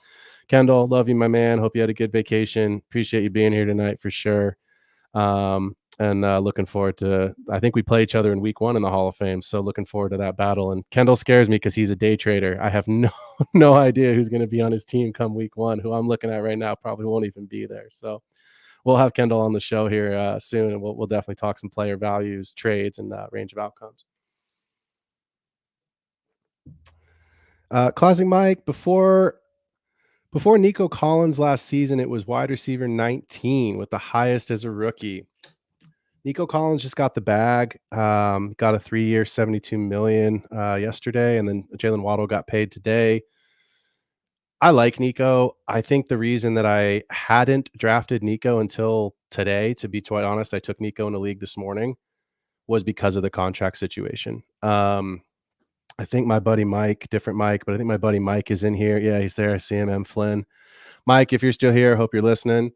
Kendall, love you, my man. Hope you had a good vacation. Appreciate you being here tonight for sure. And looking forward to, I think we play each other in week 1 in the Hall of Fame. So looking forward to that battle. And Kendall scares me because he's a day trader. I have no idea who's going to be on his team come week 1. Who I'm looking at right now probably won't even be there. So we'll have Kendall on the show here soon, and we'll definitely talk some player values, trades, and range of outcomes. Classic Mike, before Nico Collins last season, it was wide receiver 19 with the highest as a rookie. Nico Collins just got the bag. Got a 3-year, $72 million yesterday, and then Jalen Waddle got paid today. I like Nico. I think the reason that I hadn't drafted Nico until today, to be quite honest, I took Nico in the league this morning, was because of the contract situation. I think my buddy Mike, different Mike, but I think my buddy Mike is in here. Yeah, he's there. I see him, M. Flynn. Mike, if you're still here, hope you're listening.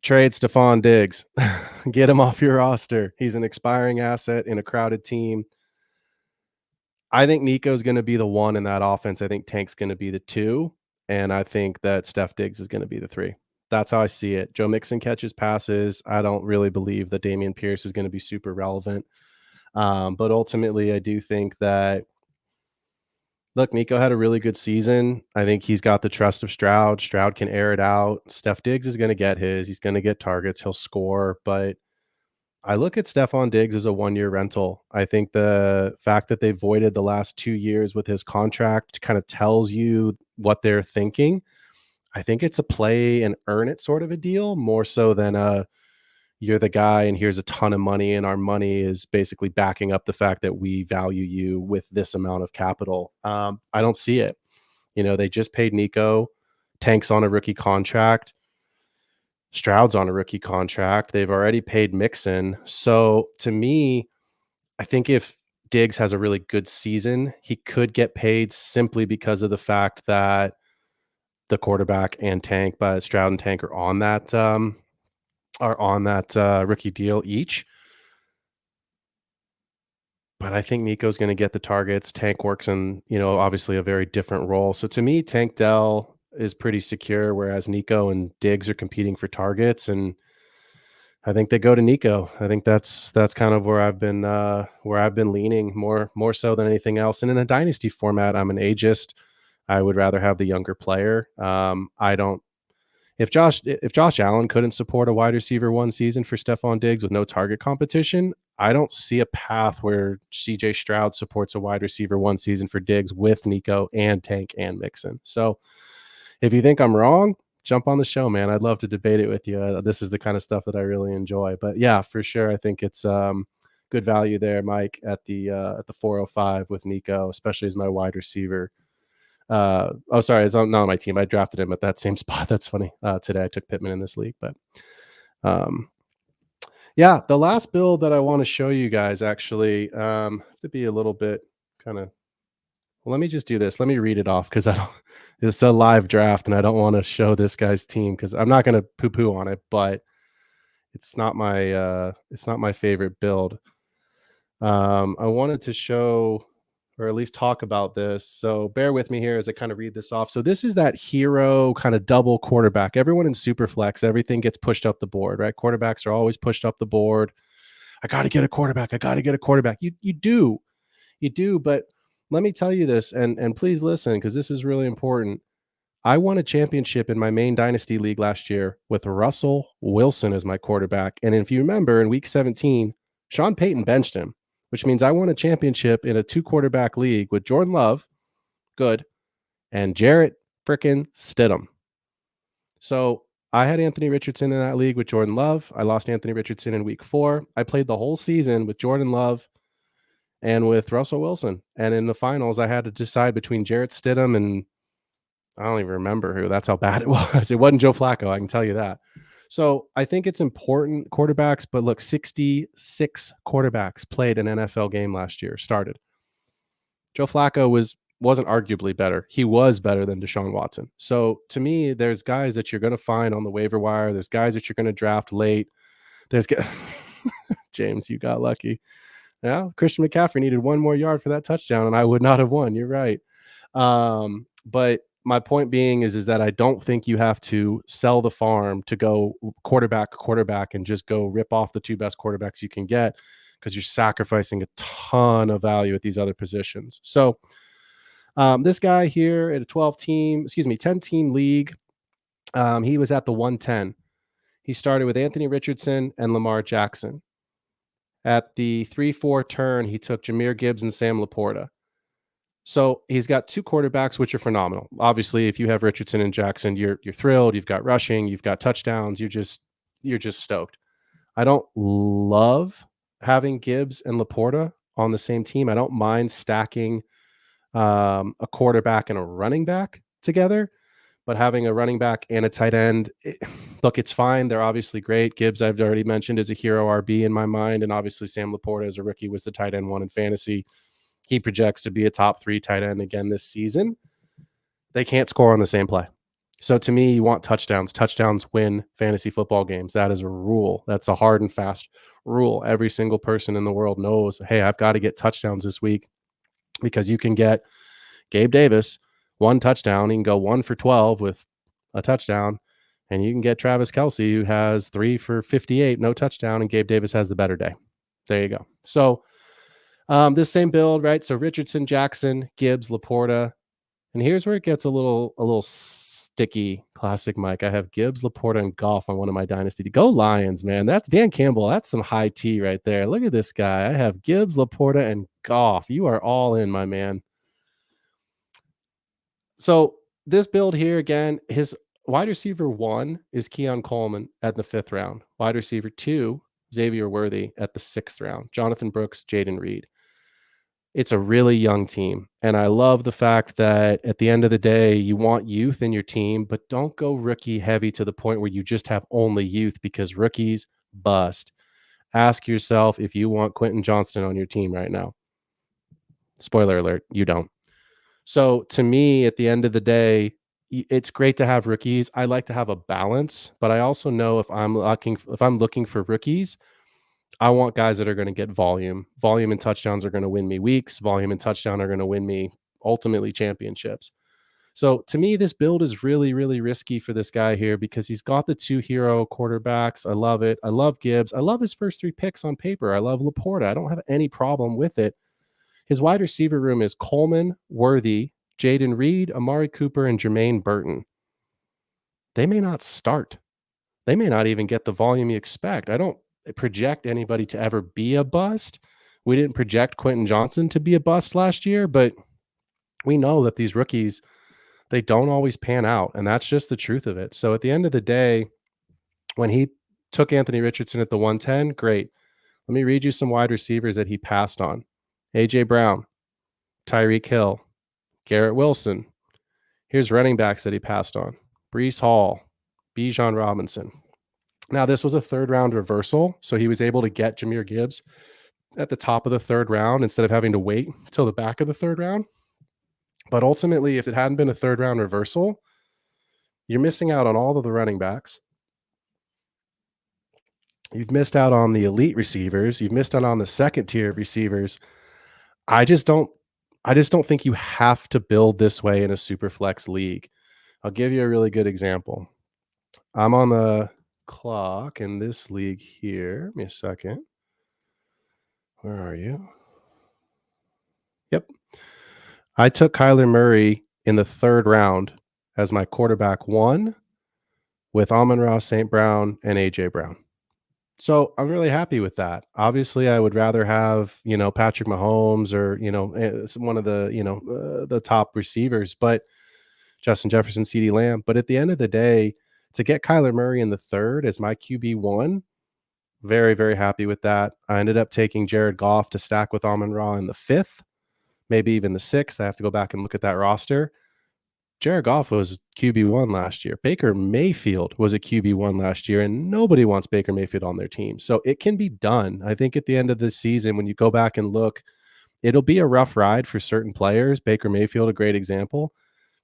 Trade Stephon Diggs. Get him off your roster. He's an expiring asset in a crowded team. I think Nico's going to be the 1 in that offense. I think Tank's going to be the 2. And I think that Steph Diggs is going to be the 3. That's how I see it. Joe Mixon catches passes. I don't really believe that Dameon Pierce is going to be super relevant. But ultimately, I do think that, look, Nico had a really good season. I think he's got the trust of Stroud. Stroud can air it out. Steph Diggs is going to get his. He's going to get targets. He'll score. But I look at Stephon Diggs as a 1-year rental. I think the fact that they voided the last 2 years with his contract kind of tells you what they're thinking. I think it's a play and earn it sort of a deal, more so than you're the guy and here's a ton of money, and our money is basically backing up the fact that we value you with this amount of capital. I don't see it. They just paid Nico. Tank's on a rookie contract. Stroud's on a rookie contract. They've already paid Mixon. So to me, I think if Diggs has a really good season, he could get paid simply because of the fact that the quarterback and Tank, but Stroud and Tank are on that rookie deal each. But I think Nico's going to get the targets. Tank works in, obviously a very different role. So to me, Tank Dell is pretty secure, whereas Nico and Diggs are competing for targets, and I think they go to Nico. I think that's kind of where I've been leaning more so than anything else. And in a dynasty format, I'm an ageist. I would rather have the younger player. I don't. If Josh Allen couldn't support a wide receiver 1 season for Stephon Diggs with no target competition, I don't see a path where CJ Stroud supports a wide receiver 1 season for Diggs with Nico and Tank and Mixon. So if you think I'm wrong, jump on the show, man. I'd love to debate it with you. This is the kind of stuff that I really enjoy. But yeah, for sure, I think it's good value there, Mike, at the 405 with Nico, especially as my wide receiver. Sorry, it's not on my team. I drafted him at that same spot. That's funny. Today I took Pittman in this league, but yeah, the last build that I want to show you guys actually to be a little bit kind of. Well, let me just do this. Let me read it off because it's a live draft and I don't want to show this guy's team because I'm not going to poo-poo on it, but it's not my favorite build. I wanted to show or at least talk about this. So bear with me here as I kind of read this off. So this is that hero kind of double quarterback. Everyone in Superflex, everything gets pushed up the board, right? Quarterbacks are always pushed up the board. I got to get a quarterback. I got to get a quarterback. You do, but let me tell you this, and please listen, because this is really important. I won a championship in my main dynasty league last year with Russell Wilson as my quarterback. And if you remember, in week 17, Sean Payton benched him, which means I won a championship in a 2-quarterback league with Jordan Love, good, and Jarrett frickin' Stidham. So I had Anthony Richardson in that league with Jordan Love. I lost Anthony Richardson in week 4. I played the whole season with Jordan Love and with Russell Wilson. And in the finals, I had to decide between Jarrett Stidham and I don't even remember who. That's how bad it was. It wasn't Joe Flacco, I can tell you that. So I think it's important, quarterbacks, but look, 66 quarterbacks played an NFL game last year, started. Joe Flacco was wasn't arguably better. He was better than Deshaun Watson. So to me, there's guys that you're going to find on the waiver wire. There's guys that you're going to draft late. There's James, you got lucky. Yeah, Christian McCaffrey needed one more yard for that touchdown, and I would not have won. You're right. But my point being is that I don't think you have to sell the farm to go quarterback, and just go rip off the two best quarterbacks you can get, because you're sacrificing a ton of value at these other positions. So this guy here at a 10-team league, he was at the 110. He started with Anthony Richardson and Lamar Jackson. At the 3-4 turn, he took Jahmyr Gibbs and Sam Laporta. So he's got two quarterbacks, which are phenomenal. Obviously, if you have Richardson and Jackson, you're thrilled. You've got rushing, you've got touchdowns. You're just stoked. I don't love having Gibbs and Laporta on the same team. I don't mind stacking a quarterback and a running back together, but having a running back and a tight end, look, it's fine. They're obviously great. Gibbs, I've already mentioned, is a hero RB in my mind, and obviously Sam Laporta as a rookie was the tight end one in fantasy. He projects to be a top 3 tight end again this season. They can't score on the same play. So to me, you want touchdowns. Touchdowns win fantasy football games. That is a rule. That's a hard and fast rule. Every single person in the world knows, hey, I've got to get touchdowns this week, because you can get Gabe Davis 1 touchdown. He can go 1 for 12 with a touchdown. And you can get Travis Kelce, who has 3 for 58, no touchdown, and Gabe Davis has the better day. There you go. So this same build, right? So Richardson, Jackson, Gibbs, Laporta. And here's where it gets a little sticky. Classic Mike. I have Gibbs, Laporta, and Goff on one of my Dynasty. Go Lions, man. That's Dan Campbell. That's some high tea right there. Look at this guy. I have Gibbs, Laporta, and Goff. You are all in, my man. So this build here, again, his wide receiver 1 is Keon Coleman at the 5th round. Wide receiver 2, Xavier Worthy at the 6th round. Jonathan Brooks, Jaden Reed. It's a really young team. And I love the fact that at the end of the day, you want youth in your team, but don't go rookie heavy to the point where you just have only youth, because rookies bust. Ask yourself if you want Quentin Johnston on your team right now. Spoiler alert, you don't. So to me, at the end of the day, it's great to have rookies. I like to have a balance, but I also know if I'm looking for rookies, I want guys that are going to get volume. Volume and touchdowns are going to win me weeks. Volume and touchdown are going to win me ultimately championships. So to me, this build is really, really risky for this guy here, because he's got the 2 hero quarterbacks. I love it. I love Gibbs. I love his first 3 picks on paper. I love Laporta. I don't have any problem with it. His wide receiver room is Coleman, Worthy, Jaden Reed, Amari Cooper, and Jermaine Burton. They may not start. They may not even get the volume you expect. I don't project anybody to ever be a bust. We didn't project Quentin Johnston to be a bust last year, but we know that these rookies, they don't always pan out, and that's just the truth of it. So at the end of the day, when he took Anthony Richardson at the 110, great. Let me read you some wide receivers that he passed on. A.J. Brown, Tyreek Hill, Garrett Wilson. Here's running backs that he passed on. Breece Hall, Bijan Robinson. Now, this was a 3rd round reversal, so he was able to get Jahmyr Gibbs at the top of the 3rd round instead of having to wait till the back of the 3rd round. But ultimately, if it hadn't been a 3rd round reversal, you're missing out on all of the running backs. You've missed out on the elite receivers. You've missed out on the 2nd tier of receivers. I just don't think you have to build this way in a super flex league. I'll give you a really good example. I'm on the clock in this league here. Give me a second. Where are you? Yep. I took Kyler Murray in the 3rd round as my quarterback 1 with Amon-Ra St. Brown and A.J. Brown. So I'm really happy with that. Obviously, I would rather have, Patrick Mahomes or, one of the, the top receivers, but Justin Jefferson, CeeDee Lamb. But at the end of the day, to get Kyler Murray in the 3rd as my QB1, very, very happy with that. I ended up taking Jared Goff to stack with Amon-Ra in the 5th, maybe even the 6th. I have to go back and look at that roster. Jared Goff was QB1 last year. Baker Mayfield was a QB1 last year, and nobody wants Baker Mayfield on their team. So it can be done. I think at the end of the season, when you go back and look It'll be a rough ride for certain players. Baker Mayfield, a great example.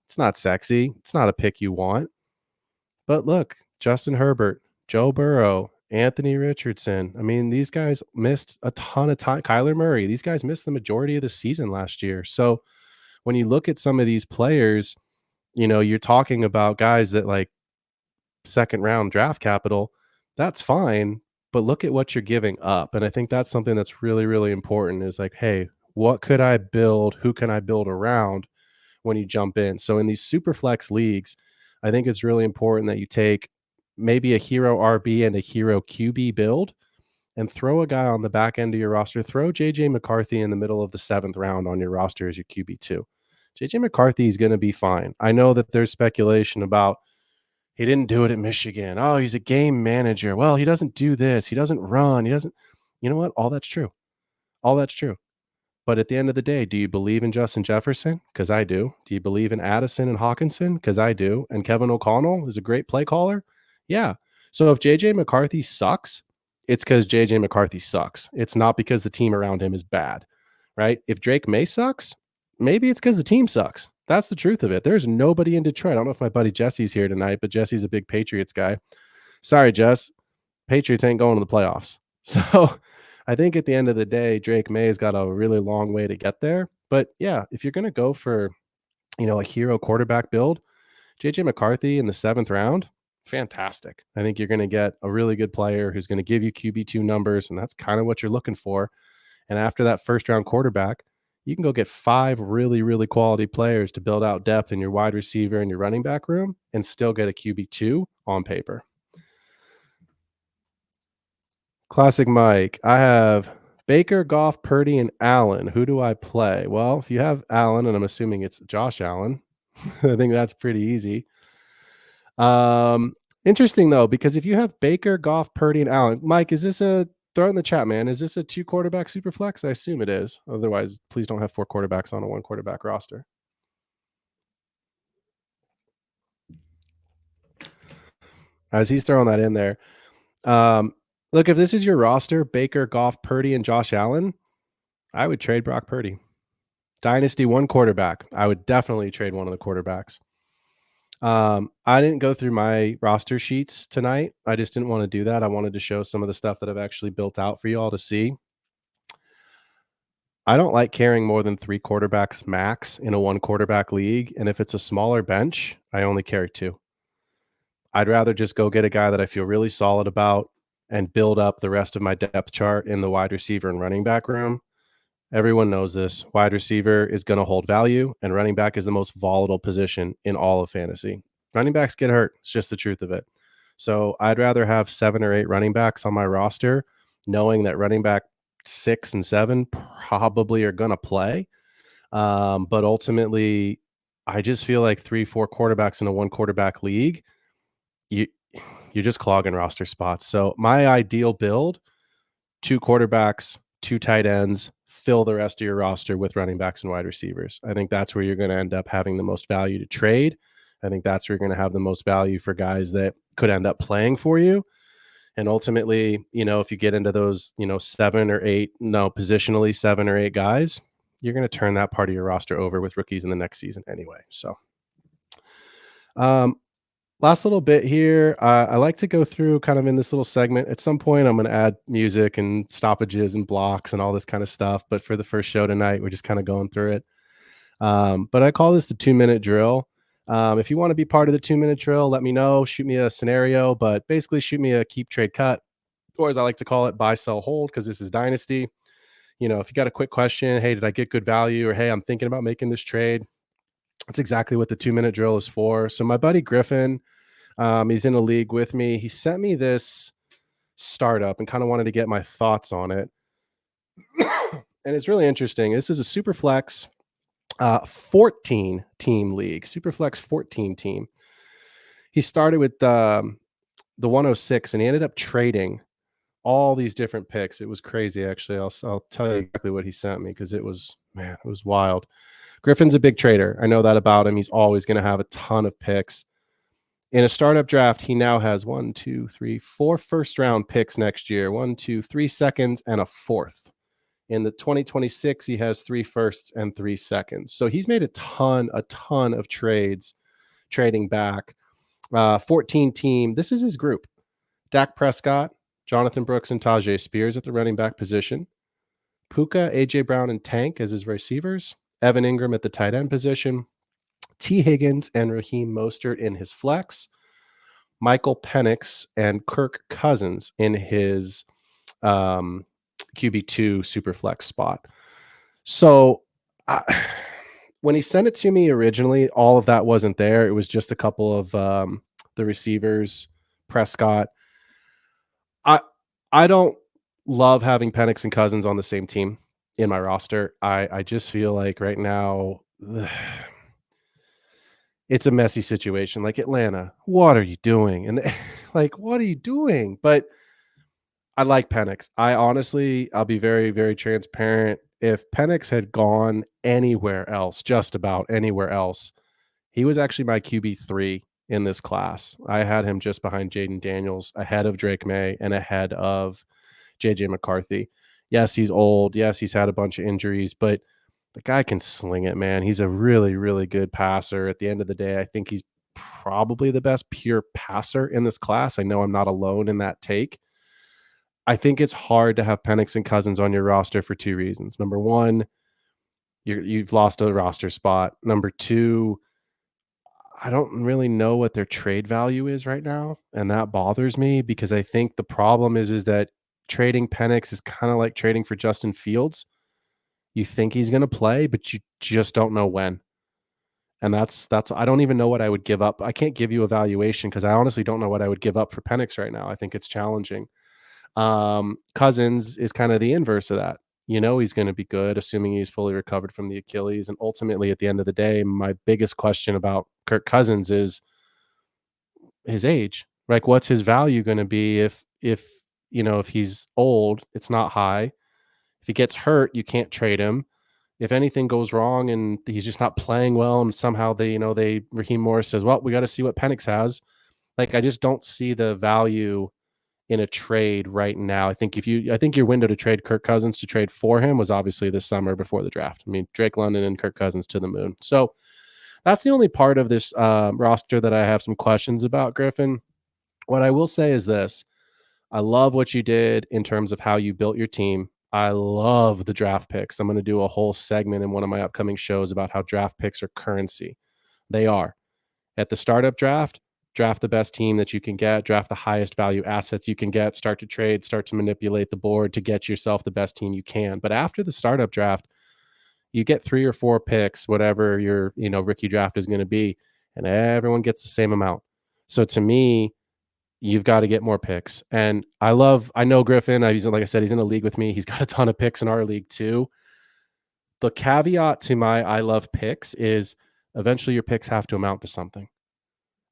It's not sexy. It's not a pick you want. But look, Justin Herbert, Joe Burrow, Anthony Richardson. I mean, these guys missed a ton of time. Kyler Murray, these guys missed the majority of the season last year. So when you look at some of these players, you're talking about guys that like second round draft capital. That's fine. But look at what you're giving up. And I think that's something that's really, really important is like, hey, what could I build? Who can I build around when you jump in? So in these super flex leagues, I think it's really important that you take maybe a hero RB and a hero QB build and throw a guy on the back end of your roster. Throw JJ McCarthy in the middle of the 7th round on your roster as your QB2. JJ McCarthy is going to be fine. I know that there's speculation about he didn't do it at Michigan. Oh, he's a game manager. Well, he doesn't do this. He doesn't run. He doesn't. You know what? All that's true. All that's true. But at the end of the day, do you believe in Justin Jefferson? Because I do. Do you believe in Addison and Hawkinson? Because I do. And Kevin O'Connell is a great play caller? Yeah. So if JJ McCarthy sucks, it's because JJ McCarthy sucks. It's not because the team around him is bad, right? If Drake May sucks, maybe it's because the team sucks. That's the truth of it. There's nobody in Detroit. I don't know if my buddy Jesse's here tonight, but Jesse's a big Patriots guy. Sorry, Jess. Patriots ain't going to the playoffs. So I think at the end of the day, Drake May's got a really long way to get there. But yeah, if you're going to go for, a hero quarterback build, JJ McCarthy in the 7th round, fantastic. I think you're going to get a really good player who's going to give you QB2 numbers, and that's kind of what you're looking for. And after that first round quarterback, you can go get 5 really, really quality players to build out depth in your wide receiver and your running back room and still get a QB2 on paper. Classic Mike. I have Baker, Goff, Purdy, and Allen. Who do I play? Well, if you have Allen, and I'm assuming it's Josh Allen, I think that's pretty easy. Interesting though, because if you have Baker, Goff, Purdy, and Allen, Mike, is this a throw it in the chat, man? Is this a 2 quarterback super flex? I assume it is. Otherwise, please don't have 4 quarterbacks on a 1 quarterback roster. As he's throwing that in there. Look, if this is your roster, Baker, Goff, Purdy, and Josh Allen, I would trade Brock Purdy. Dynasty 1 quarterback. I would definitely trade one of the quarterbacks. I didn't go through my roster sheets tonight. I just didn't want to do that. I wanted to show some of the stuff that I've actually built out for you all to see. I don't like carrying more than 3 quarterbacks max in a 1 quarterback league. And if it's a smaller bench, I only carry 2. I'd rather just go get a guy that I feel really solid about and build up the rest of my depth chart in the wide receiver and running back room. Everyone knows this. Wide receiver is going to hold value, and running back is the most volatile position in all of fantasy. Running backs get hurt. It's just the truth of it. So I'd rather have 7 or 8 running backs on my roster, knowing that running back 6 and 7 probably are going to play. But ultimately, I just feel like 3-4 quarterbacks in a 1 quarterback league, you're just clogging roster spots. So my ideal build, 2 quarterbacks, 2 tight ends, fill the rest of your roster with running backs and wide receivers. I think that's where you're going to end up having the most value to trade. I think that's where you're going to have the most value for guys that could end up playing for you. And ultimately, if you get into those, 7 or 8, positionally 7 or 8 guys, you're going to turn that part of your roster over with rookies in the next season anyway. So, last little bit here. I like to go through kind of in this little segment. At some point, I'm going to add music and stoppages and blocks and all this kind of stuff. But for the first show tonight, we're just kind of going through it. But I call this the 2-minute drill. If you want to be part of the 2-minute drill, let me know. Shoot me a scenario, but basically shoot me a keep, trade, cut, or as I like to call it, buy, sell, hold, because this is Dynasty. If you got a quick question, hey, did I get good value? Or hey, I'm thinking about making this trade. That's exactly what the 2-minute drill is for. So my buddy Griffin, he's in a league with me. He sent me this startup and kind of wanted to get my thoughts on it. And it's really interesting. This is a Superflex 14 team league, Superflex 14 team. He started with the 106 and he ended up trading all these different picks. It was crazy, actually. I'll tell you exactly what he sent me because it was wild. Griffin's a big trader. I know that about him. He's always going to have a ton of picks. In a startup draft, he now has 1, 2, 3, 4 first-round picks next year. 1, 2, 3 seconds, and a 4th In the 2026, he has 3 firsts and 3 seconds. So he's made a ton of trades trading back. 14 team. This is his group. Dak Prescott, Jonathan Brooks, and Tajay Spears at the running back position. Puka, A.J. Brown, and Tank as his receivers. Evan Ingram at the tight end position. T. Higgins and Raheem Mostert in his flex. Michael Penix and Kirk Cousins in his QB2 super flex spot. So when he sent it to me originally, all of that wasn't there. It was just a couple of the receivers, Prescott. I don't love having Penix and Cousins on the same team in my roster. I just feel like right now it's a messy situation. Like, Atlanta, what are you doing? And like, what are you doing? But I like Penix. I'll be very, very transparent. If Penix had gone anywhere else, just about anywhere else, he was actually my QB3 in this class. I had him just behind Jaden Daniels, ahead of Drake May, and ahead of JJ McCarthy. Yes, he's old. Yes, he's had a bunch of injuries, but the guy can sling it, man. He's a really, really good passer. At the end of the day, I think he's probably the best pure passer in this class. I know I'm not alone in that take. I think it's hard to have Penix and Cousins on your roster for 2 reasons. Number one, you've lost a roster spot. Number two, I don't really know what their trade value is right now, and that bothers me because I think the problem is that trading Penix is kind of like trading for Justin Fields. You think he's going to play, but you just don't know when. And that's I don't even know what I would give up. I can't give you a valuation because I honestly don't know what I would give up for Penix right now. I think it's challenging. Cousins is kind of the inverse of that. You know he's going to be good, assuming he's fully recovered from the Achilles. And ultimately, at the end of the day, my biggest question about Kirk Cousins is his age. Like, what's his value going to be if if he's old, it's not high. If he gets hurt, you can't trade him. If anything goes wrong and he's just not playing well, and somehow Raheem Morris says, well, we got to see what Penix has. Like, I just don't see the value in a trade right now. I think your window to trade Kirk Cousins to trade for him was obviously this summer before the draft. I mean, Drake London and Kirk Cousins to the moon. So that's the only part of this roster that I have some questions about, Griffin. What I will say is this. I love what you did in terms of how you built your team. I love the draft picks. I'm going to do a whole segment in one of my upcoming shows about how draft picks are currency. They are. At the startup draft the best team that you can get, draft the highest value assets you can get, start to trade, start to manipulate the board to get yourself the best team you can. But after the startup draft, you get 3 or 4 picks, whatever your rookie draft is going to be, and everyone gets the same amount. So to me, you've got to get more picks. And I know Griffin, like I said, he's in a league with me. He's got a ton of picks in our league too. The caveat to my I love picks is eventually your picks have to amount to something,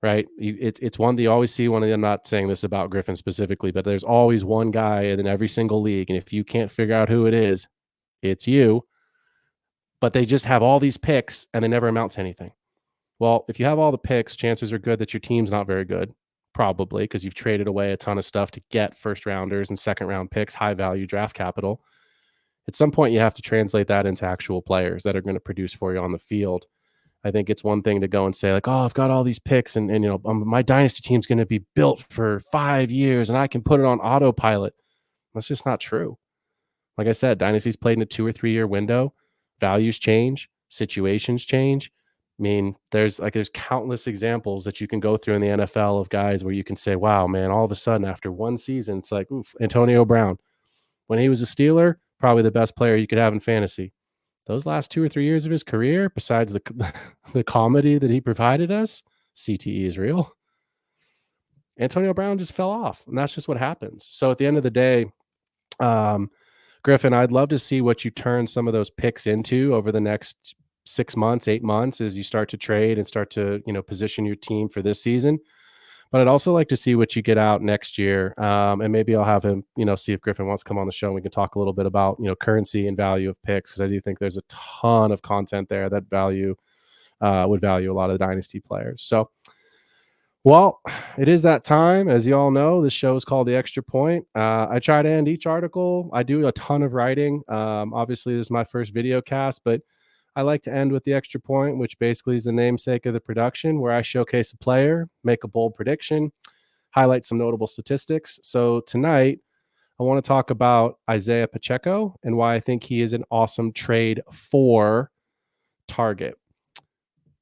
right? It's one that you always see. I'm not saying this about Griffin specifically, but there's always one guy in every single league. And if you can't figure out who it is, it's you. But they just have all these picks and they never amount to anything. Well, if you have all the picks, chances are good that your team's not very good. Probably because you've traded away a ton of stuff to get first rounders and second round picks, high value draft capital. At some point, you have to translate that into actual players that are going to produce for you on the field. I think it's one thing to go and say like, oh, I've got all these picks and my dynasty team's going to be built for 5 years and I can put it on autopilot. That's just not true. Like I said, dynasties played in a 2 or 3 year window. Values change, situations change. I mean, there's countless examples that you can go through in the NFL of guys where you can say, wow, man, all of a sudden after one season, it's like, oof, Antonio Brown. When he was a Steeler, probably the best player you could have in fantasy. Those last 2 or 3 years of his career, besides the comedy that he provided us, CTE is real. Antonio Brown just fell off, and that's just what happens. So at the end of the day, Griffin, I'd love to see what you turn some of those picks into over the next 6 months, 8 months as you start to trade and start to, position your team for this season. But I'd also like to see what you get out next year. And maybe I'll have him, see if Griffin wants to come on the show and we can talk a little bit about, currency and value of picks. Cause I do think there's a ton of content there that would value a lot of the dynasty players. So Well, it is that time. As you all know, this show is called The Extra Point. I try to end each article. I do a ton of writing. Obviously, this is my first video cast, but I like to end with The Extra Point, which basically is the namesake of the production, where I showcase a player, make a bold prediction, highlight some notable statistics. So tonight, I want to talk about Isaiah Pacheco and why I think he is an awesome trade for Target.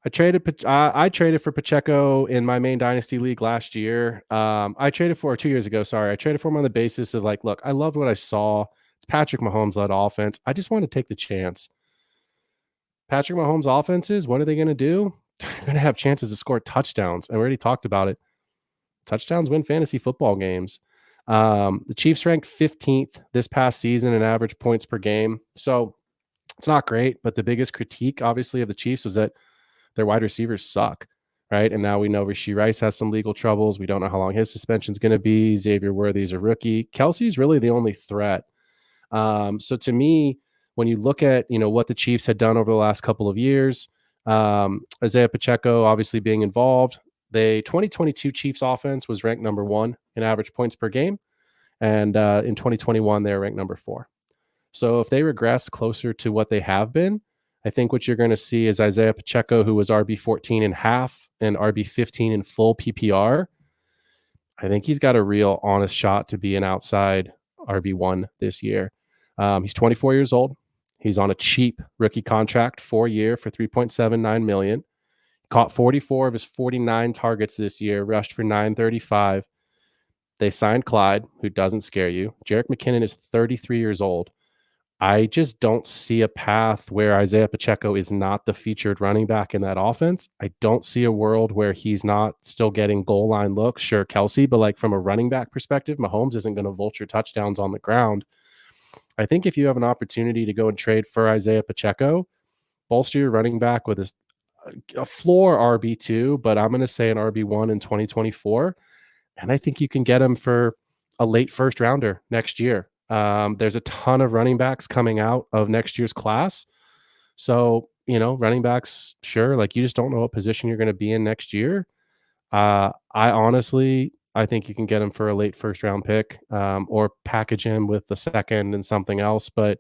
I traded for Pacheco in my main dynasty league last year. I traded for 2 years ago. Sorry, I traded for him on the basis of like, look, I loved what I saw. It's Patrick Mahomes led offense. I just want to take the chance. Patrick Mahomes offenses, what are they going to do? They're going to have chances to score touchdowns. And we already talked about it. Touchdowns win fantasy football games. The Chiefs ranked 15th this past season in average points per game. So it's not great, but the biggest critique, obviously, of the Chiefs was that their wide receivers suck, right? And now we know Rashee Rice has some legal troubles. We don't know how long his suspension is going to be. Xavier Worthy's a rookie. Kelsey's really the only threat. So to me, when you look at what the Chiefs had done over the last couple of years, Isaiah Pacheco obviously being involved, the 2022 Chiefs offense was ranked number 1 in average points per game, and in 2021 they were ranked number 4. So if they regress closer to what they have been, I think what you're going to see is Isaiah Pacheco, who was RB14 in half and RB15 in full PPR. I think he's got a real honest shot to be an outside RB1 this year. He's 24 years old. He's on a cheap rookie contract, 4-year for $3.79 million. Caught 44 of his 49 targets this year, rushed for 935. They signed Clyde, who doesn't scare you. Jerick McKinnon is 33 years old. I just don't see a path where Isaiah Pacheco is not the featured running back in that offense. I don't see a world where he's not still getting goal line looks. Sure, Kelsey, but like from a running back perspective, Mahomes isn't going to vulture touchdowns on the ground. I think if you have an opportunity to go and trade for Isaiah Pacheco, bolster your running back with a floor RB2, but I'm going to say an RB1 in 2024. And I think you can get him for a late first rounder next year. There's a ton of running backs coming out of next year's class. So, running backs, sure, like you just don't know what position you're going to be in next year. I think you can get him for a late first round pick, or package him with the second and something else. But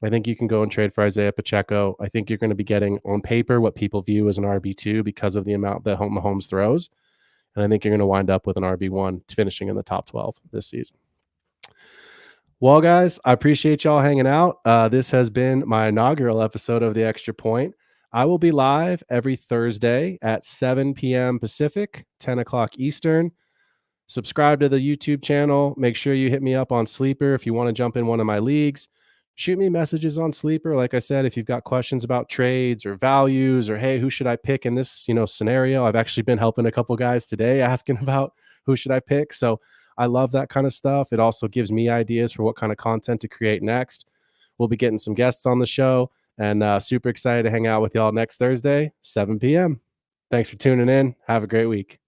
I think you can go and trade for Isaiah Pacheco. I think you're going to be getting on paper what people view as an RB2 because of the amount that Mahomes throws. And I think you're going to wind up with an RB1 finishing in the top 12 this season. Well, guys, I appreciate y'all hanging out. This has been my inaugural episode of The Extra Point. I will be live every Thursday at 7 p.m. Pacific, 10 o'clock Eastern. Subscribe to the YouTube channel. Make sure you hit me up on Sleeper if you want to jump in one of my leagues. Shoot me messages on Sleeper. Like I said, if you've got questions about trades or values or, hey, who should I pick in this, scenario? I've actually been helping a couple guys today asking about who should I pick. So I love that kind of stuff. It also gives me ideas for what kind of content to create next. We'll be getting some guests on the show, and super excited to hang out with y'all next Thursday, 7 p.m. Thanks for tuning in. Have a great week.